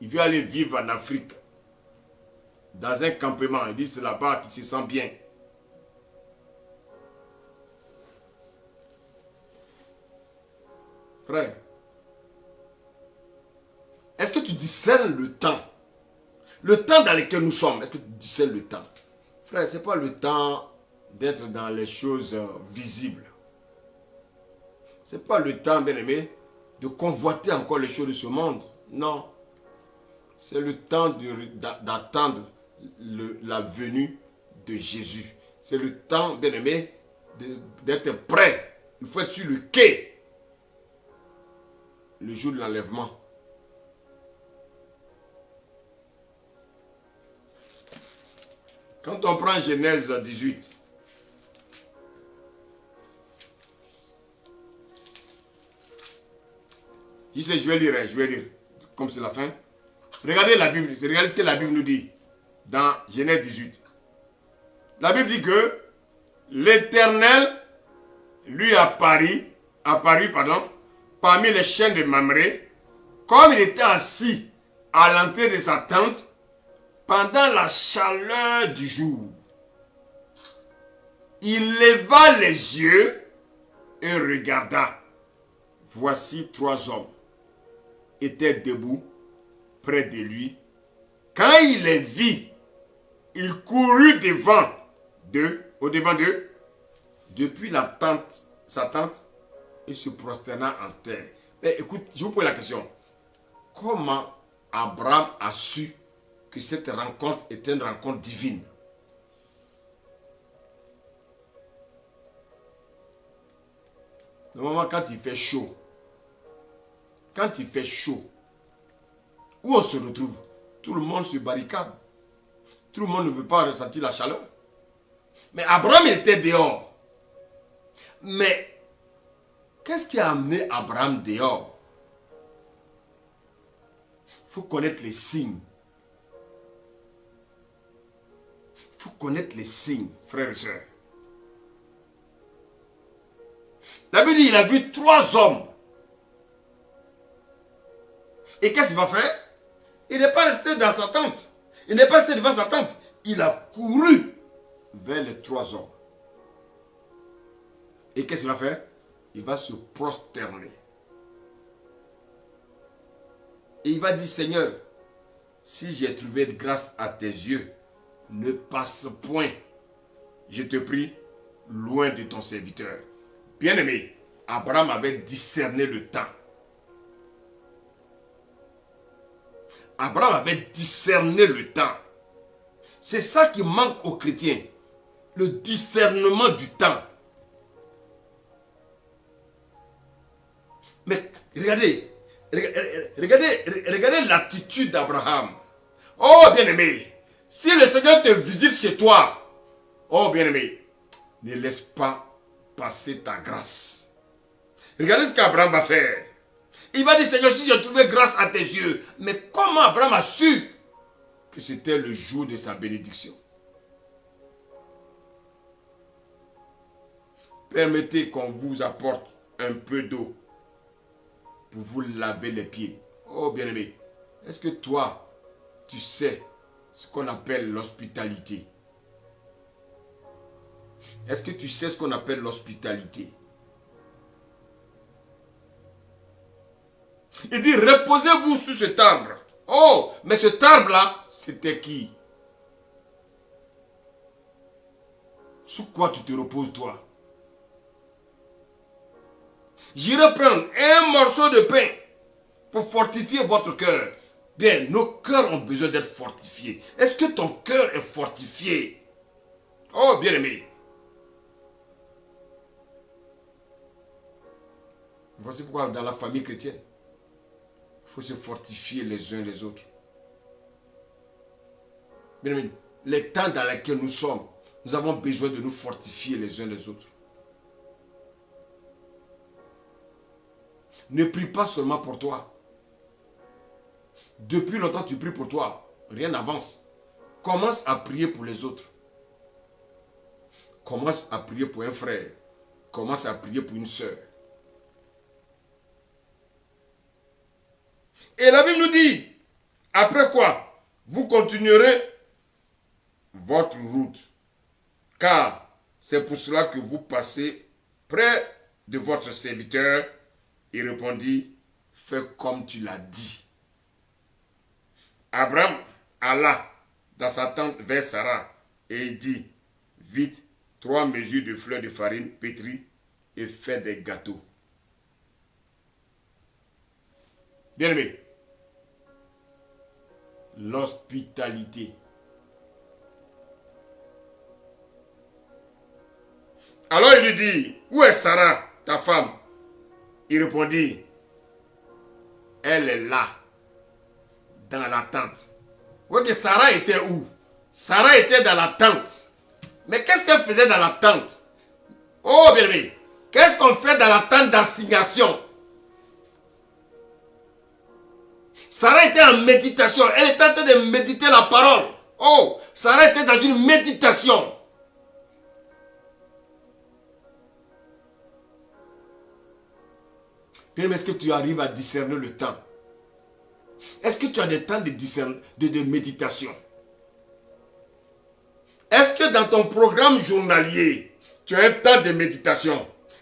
Il veut aller vivre en Afrique. Dans un campement. Il dit c'est là-bas qu'il se sent bien. Frère. Est-ce que tu discernes le temps? Le temps dans lequel nous sommes, est-ce que tu discernes le temps? Frère, ce n'est pas le temps d'être dans les choses visibles. Ce n'est pas le temps, bien aimé, de convoiter encore les choses de ce monde. Non. C'est le temps d'attendre la venue de Jésus. C'est le temps, bien aimé, d'être prêt. Il faut être sur le quai. Le jour de l'enlèvement. Quand on prend Genèse 18, je vais lire, comme c'est la fin. Regardez la Bible, regardez ce que la Bible nous dit dans Genèse 18. La Bible dit que l'Éternel lui apparut parmi les chênes de Mamré, comme il était assis à l'entrée de sa tente, pendant la chaleur du jour. Il leva les yeux et regarda. Voici 3 hommes étaient debout près de lui. Quand il les vit, il courut au-devant d'eux, depuis sa tente, et se prosterna en terre. Mais écoute, je vous pose la question. Comment Abraham a su que cette rencontre était une rencontre divine? Normalement, quand il fait chaud, où on se retrouve? Tout le monde se barricade. Tout le monde ne veut pas ressentir la chaleur. Mais Abraham était dehors. Mais qu'est-ce qui a amené Abraham dehors? Il faut connaître les signes. Il faut connaître les signes, frères et sœurs. Bible dit, il a vu 3 hommes. Et qu'est-ce qu'il va faire? Il n'est pas resté dans sa tente. Il n'est pas resté devant sa tente. Il a couru vers les 3 hommes. Et qu'est-ce qu'il va faire? Il va se prosterner. Et il va dire, Seigneur, si j'ai trouvé grâce à tes yeux, ne passe point, je te prie, loin de ton serviteur. Bien-aimé, Abraham avait discerné le temps. Abraham avait discerné le temps. C'est ça qui manque aux chrétiens. Le discernement du temps. Mais regardez, regardez l'attitude d'Abraham. Oh bien-aimé, si le Seigneur te visite chez toi, oh bien-aimé, ne laisse pas passer ta grâce. Regardez ce qu'Abraham va faire. Il va dire, Seigneur, si j'ai trouvé grâce à tes yeux. Mais comment Abraham a su que c'était le jour de sa bénédiction? Permettez qu'on vous apporte un peu d'eau pour vous laver les pieds. Oh bien-aimé, est-ce que toi, tu sais ce qu'on appelle l'hospitalité? Est-ce que tu sais ce qu'on appelle l'hospitalité? Il dit, reposez-vous sur cet arbre. Oh, mais cet arbre-là, c'était qui? Sur quoi tu te reposes, toi? J'irai prendre un morceau de pain pour fortifier votre cœur. Bien, nos cœurs ont besoin d'être fortifiés. Est-ce que ton cœur est fortifié? Oh, bien-aimé. Voici pourquoi dans la famille chrétienne, il faut se fortifier les uns les autres. Bien-aimé, les temps dans lesquels nous sommes, nous avons besoin de nous fortifier les uns les autres. Ne prie pas seulement pour toi. Depuis longtemps, tu pries pour toi. Rien n'avance. Commence à prier pour les autres. Commence à prier pour un frère. Commence à prier pour une soeur. Et la Bible nous dit, après quoi, vous continuerez votre route. Car c'est pour cela que vous passez près de votre serviteur. Il répondit, fais comme tu l'as dit. Abraham alla dans sa tente vers Sarah et il dit, vite, 3 mesures de fleurs de farine pétrie et fais des gâteaux. Bien-aimé, l'hospitalité. Alors il lui dit, où est Sarah, ta femme? Il répondit, elle est là, dans la tente. Vous voyez que Sarah était où? Sarah était dans la tente. Mais qu'est-ce qu'elle faisait dans la tente? Oh bien-aimé, qu'est-ce qu'on fait dans la tente d'assignation? Sarah était en méditation. Elle était en train de méditer la parole. Oh, Sarah était dans une méditation. Bien, est-ce que tu arrives à discerner le temps? Est-ce que tu as des temps de méditation? Est-ce que dans ton programme journalier, tu as un temps de méditation?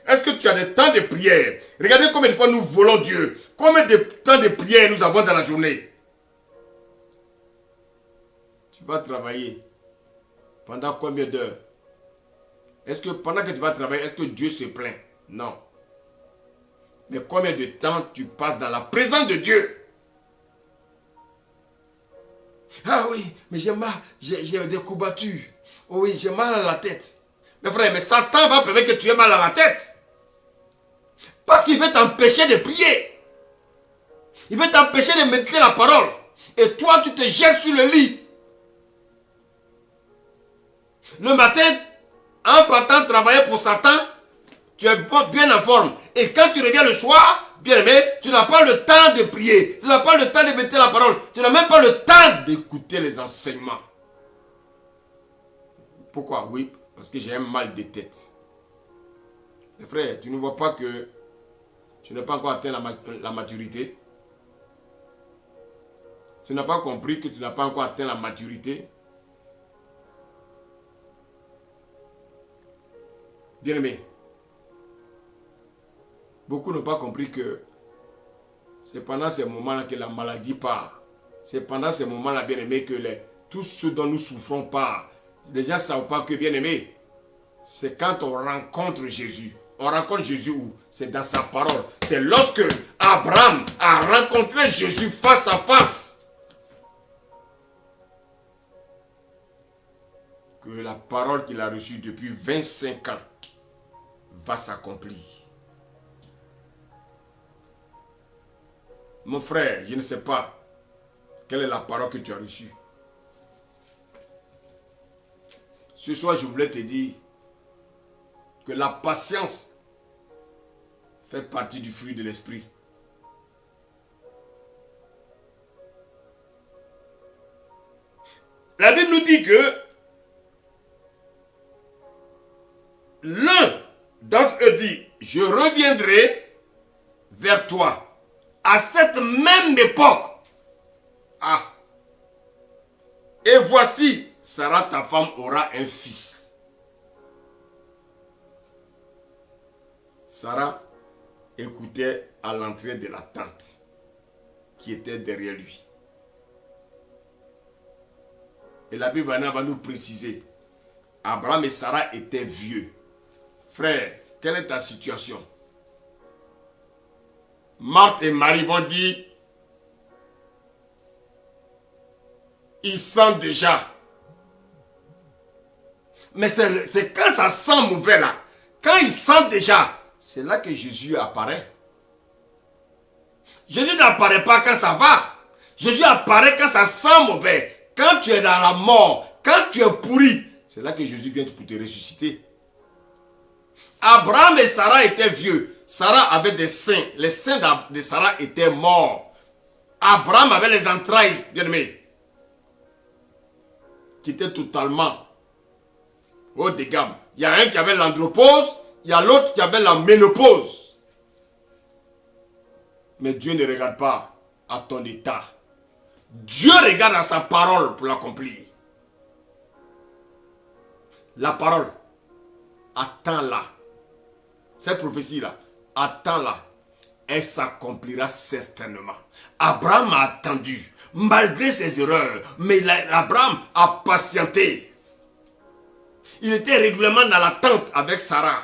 Est-ce que tu as des temps de prière? Regardez combien de fois nous volons Dieu. Combien de temps de prière nous avons dans la journée? Tu vas travailler pendant combien d'heures? Est-ce que pendant que tu vas travailler, est-ce que Dieu se plaint? Non. Mais combien de temps tu passes dans la présence de Dieu? Ah oui, mais j'ai mal, j'ai des courbatures. Oh oui, j'ai mal à la tête. Mais frère, mais Satan va permettre que tu aies mal à la tête. Parce qu'il veut t'empêcher de prier. Il veut t'empêcher de méditer la parole. Et toi, tu te jettes sur le lit. Le matin, en partant travailler pour Satan, tu es bien en forme. Et quand tu reviens le soir, bien aimé, tu n'as pas le temps de prier. Tu n'as pas le temps de méditer la parole. Tu n'as même pas le temps d'écouter les enseignements. Pourquoi? Oui, parce que j'ai un mal de tête. Mes frères, tu ne vois pas que tu n'as pas encore atteint la maturité? Tu n'as pas compris que tu n'as pas encore atteint la maturité? Bien-aimé, beaucoup n'ont pas compris que c'est pendant ces moments-là que la maladie part. C'est pendant ces moments-là, bien-aimé, que tout ce dont nous souffrons part. Les gens ne savent pas que, bien-aimé, c'est quand on rencontre Jésus. On rencontre Jésus où? C'est dans sa parole. C'est lorsque Abraham a rencontré Jésus face à face que la parole qu'il a reçue depuis 25 ans va s'accomplir. Mon frère, je ne sais pas quelle est la parole que tu as reçue. Ce soir, je voulais te dire que la patience fait partie du fruit de l'esprit. La Bible nous dit que l'un d'entre eux dit, je reviendrai vers toi à cette même époque. Ah. Et voici, Sarah, ta femme, aura un fils. Sarah écoutait à l'entrée de la tente qui était derrière lui. Et la Bible va nous préciser, Abraham et Sarah étaient vieux. Frère, quelle est ta situation? Marthe et Marie vont dire, ils sentent déjà. Mais c'est quand ça sent mauvais là, quand ils sentent déjà, c'est là que Jésus apparaît. Jésus n'apparaît pas quand ça va. Jésus apparaît quand ça sent mauvais. Quand tu es dans la mort, quand tu es pourri, c'est là que Jésus vient pour te ressusciter. Abraham et Sarah étaient vieux. Sarah avait des seins. Les seins de Sarah étaient morts. Abraham avait les entrailles, bien aimé, qui étaient totalement haut de gamme. Il y a un qui avait l'andropause, il y a l'autre qui avait la ménopause. Mais Dieu ne regarde pas à ton état. Dieu regarde à sa parole pour l'accomplir. La parole, attends-la. Cette prophétie-là, attends-la. Elle s'accomplira certainement. Abraham a attendu, malgré ses erreurs, mais Abraham a patienté. Il était régulièrement dans la tente avec Sarah.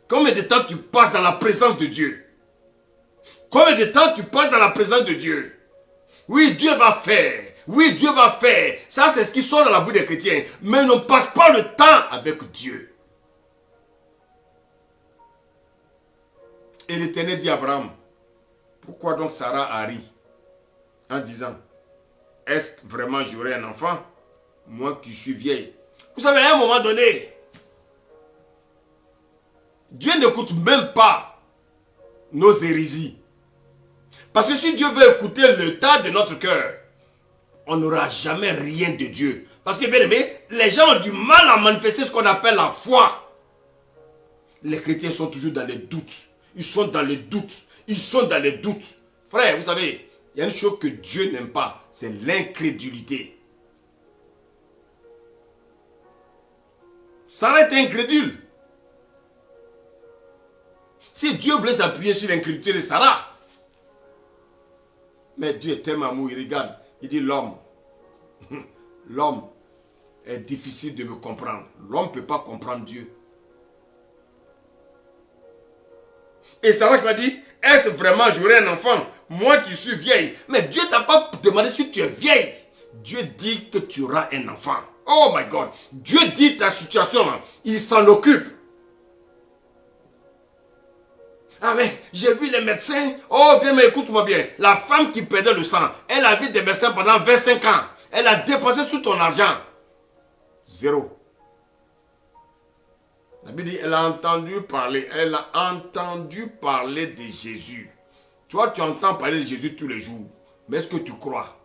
Combien de temps tu passes dans la présence de Dieu? Combien de temps tu passes dans la présence de Dieu? Oui, Dieu va faire. Oui, Dieu va faire. Ça, c'est ce qui sort dans la bouche des chrétiens. Mais ne passe pas le temps avec Dieu. Et l'Éternel dit à Abraham, pourquoi donc Sarah a ri en disant, est-ce que vraiment j'aurai un enfant, moi qui suis vieille? Vous savez, à un moment donné, Dieu n'écoute même pas nos hérésies. Parce que si Dieu veut écouter le tas de notre cœur, on n'aura jamais rien de Dieu. Parce que, bien aimé, les gens ont du mal à manifester ce qu'on appelle la foi. Les chrétiens sont toujours dans les doutes. Ils sont dans les doutes. Ils sont dans les doutes. Frère, vous savez, il y a une chose que Dieu n'aime pas, c'est l'incrédulité. Sarah était incrédule. Si Dieu voulait s'appuyer sur l'incrédulité de Sarah, mais Dieu est tellement amour, il regarde, il dit l'homme est difficile de me comprendre. L'homme ne peut pas comprendre Dieu. Et Sarah qui m'a dit, est-ce vraiment j'aurai un enfant, moi qui suis vieille? Mais Dieu t'a pas demandé si tu es vieille. Dieu dit que tu auras un enfant. Oh my God. Dieu dit ta situation, il s'en occupe. Ah mais j'ai vu les médecins. Oh bien, mais écoute-moi bien. La femme qui perdait le sang, elle a vu des médecins pendant 25 ans. Elle a dépensé tout ton argent. Zéro. La Bible dit, elle a entendu parler de Jésus. Toi, tu entends parler de Jésus tous les jours. Mais est-ce que tu crois?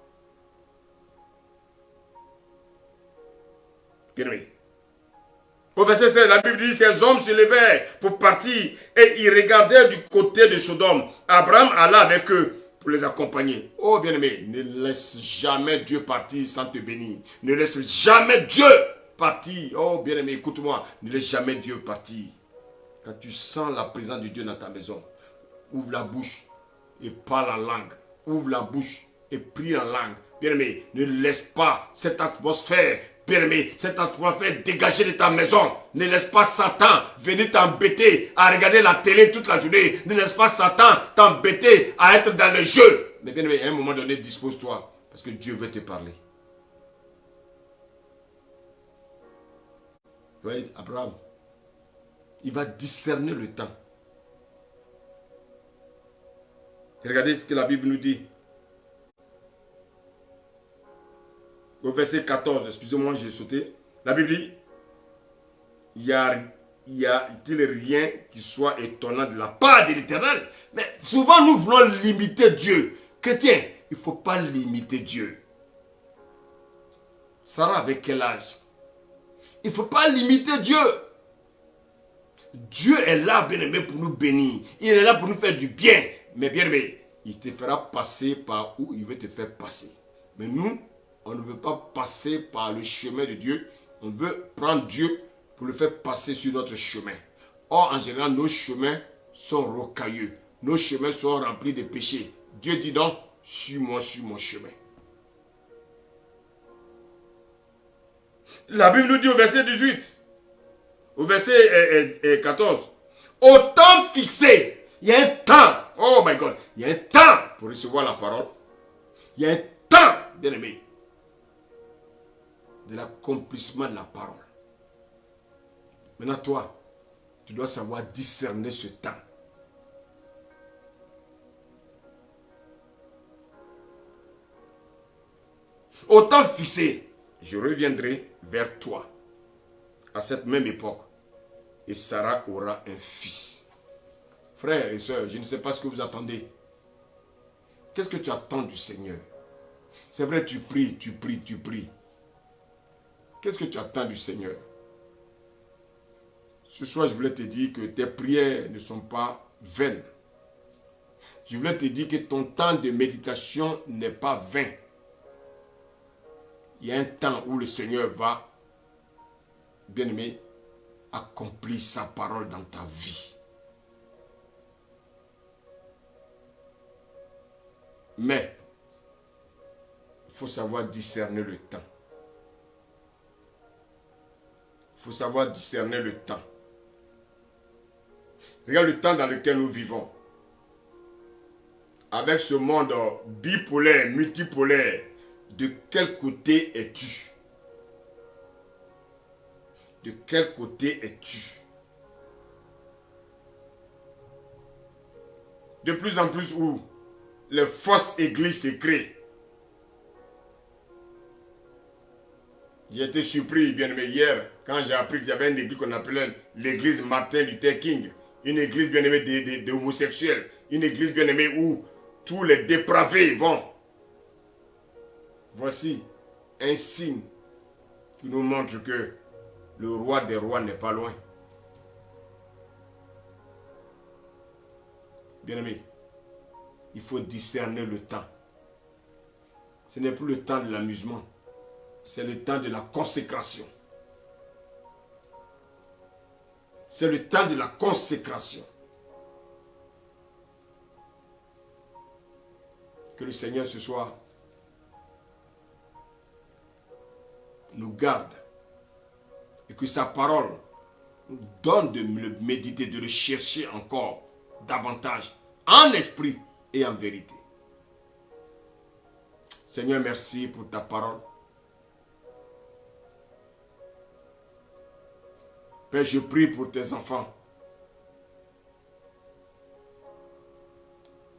Bien aimé, Au verset 16, la Bible dit, ces hommes se levèrent pour partir et ils regardèrent du côté de Sodome. Abraham alla avec eux pour les accompagner. Oh bien-aimé, ne laisse jamais Dieu partir sans te bénir. Ne laisse jamais Dieu partir. Oh bien-aimé, écoute-moi, ne laisse jamais Dieu partir. Quand tu sens la présence de Dieu dans ta maison, ouvre la bouche et parle en langue. Ouvre la bouche et prie en langue. Bien-aimé, ne laisse pas cette atmosphère, bien-aimé, cette atmosphère dégager de ta maison. Ne laisse pas Satan venir t'embêter à regarder la télé toute la journée. Ne laisse pas Satan t'embêter à être dans le jeu. Mais bien-aimé, à un moment donné, dispose-toi parce que Dieu veut te parler. Vous voyez, Abraham, il va discerner le temps. Et regardez ce que la Bible nous dit. Au verset 14, excusez-moi, j'ai sauté. La Bible dit, il y a-t-il rien qui soit étonnant de la part de l'Éternel? Mais souvent, nous voulons limiter Dieu. Chrétien, il ne faut pas limiter Dieu. Sarah avec quel âge? Il ne faut pas limiter Dieu. Dieu est là, bien-aimé, pour nous bénir. Il est là pour nous faire du bien. Mais bien-aimé, il te fera passer par où il veut te faire passer. Mais nous, on ne veut pas passer par le chemin de Dieu. On veut prendre Dieu pour le faire passer sur notre chemin. Or, en général, nos chemins sont rocailleux. Nos chemins sont remplis de péchés. Dieu dit donc, suis-moi sur mon chemin. La Bible nous dit au verset 18, au verset 14, au temps fixé, il y a un temps, oh my God, il y a un temps pour recevoir la parole. Il y a un temps, bien aimé, de l'accomplissement de la parole. Maintenant, toi, tu dois savoir discerner ce temps. Au temps fixé, je reviendrai vers toi à cette même époque et Sarah aura un fils. Frères et sœurs, je ne sais pas ce que vous attendez. Qu'est-ce que tu attends du Seigneur? C'est vrai, tu pries, tu pries, tu pries. Qu'est-ce que tu attends du Seigneur? Ce soir, je voulais te dire que tes prières ne sont pas vaines. Je voulais te dire que ton temps de méditation n'est pas vain. Il y a un temps où le Seigneur va, bien-aimé, accomplir sa parole dans ta vie. Mais, il faut savoir discerner le temps. Il faut savoir discerner le temps. Regarde le temps dans lequel nous vivons. Avec ce monde bipolaire, multipolaire, de quel côté es-tu? De quel côté es-tu? De plus en plus où les fausses églises se créent. J'ai été surpris, bien aimé, hier, quand j'ai appris qu'il y avait une église qu'on appelait l'église Martin Luther King. Une église bien aimée des homosexuels. Une église bien aimée où tous les dépravés vont. Voici un signe qui nous montre que le roi des rois n'est pas loin. Bien-aimé, il faut discerner le temps. Ce n'est plus le temps de l'amusement, c'est le temps de la consécration. C'est le temps de la consécration. Que le Seigneur ce soir nous garde et que sa parole nous donne de le méditer, de le chercher encore davantage en esprit et en vérité. Seigneur, merci pour ta parole. Père, je prie pour tes enfants.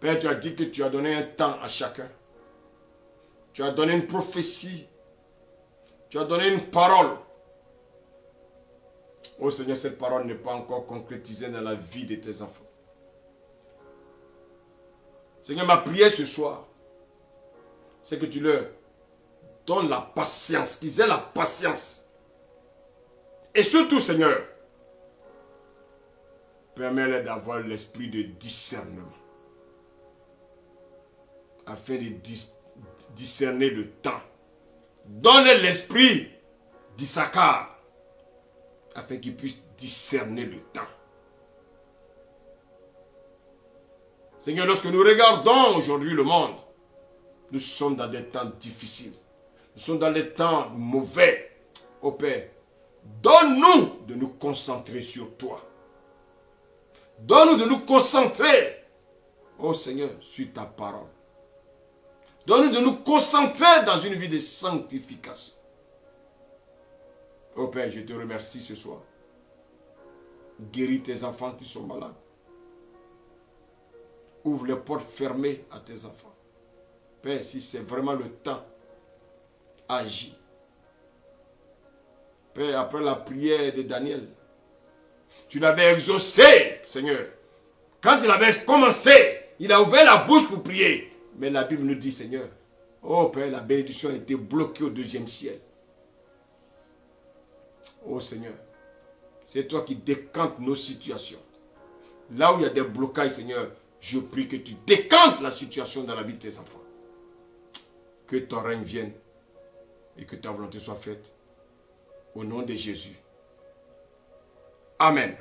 Père, tu as dit que tu as donné un temps à chacun. Tu as donné une prophétie. Tu as donné une parole. Oh Seigneur, cette parole n'est pas encore concrétisée dans la vie de tes enfants. Seigneur, ma prière ce soir, c'est que tu leur donnes la patience, qu'ils aient la patience Et surtout, Seigneur, permets-leur d'avoir l'esprit de discernement. Afin de discerner le temps. Donne-leur l'esprit d'Issachar. Afin qu'ils puissent discerner le temps. Seigneur, lorsque nous regardons aujourd'hui le monde, nous sommes dans des temps difficiles. Nous sommes dans des temps mauvais. Ô Père, donne-nous de nous concentrer sur toi. Donne-nous de nous concentrer, ô Seigneur, sur ta parole. Donne-nous de nous concentrer dans une vie de sanctification. Ô Père, je te remercie ce soir. Guéris tes enfants qui sont malades. Ouvre les portes fermées à tes enfants. Père, si c'est vraiment le temps, agis. Père, après la prière de Daniel, tu l'avais exaucé, Seigneur. Quand il avait commencé, il a ouvert la bouche pour prier. Mais la Bible nous dit, Seigneur, oh Père, la bénédiction a été bloquée au 2e ciel. Oh Seigneur, c'est toi qui décantes nos situations. Là où il y a des blocages, Seigneur, je prie que tu décantes la situation dans la vie de tes enfants. Que ton règne vienne et que ta volonté soit faite. Au nom de Jésus. Amen.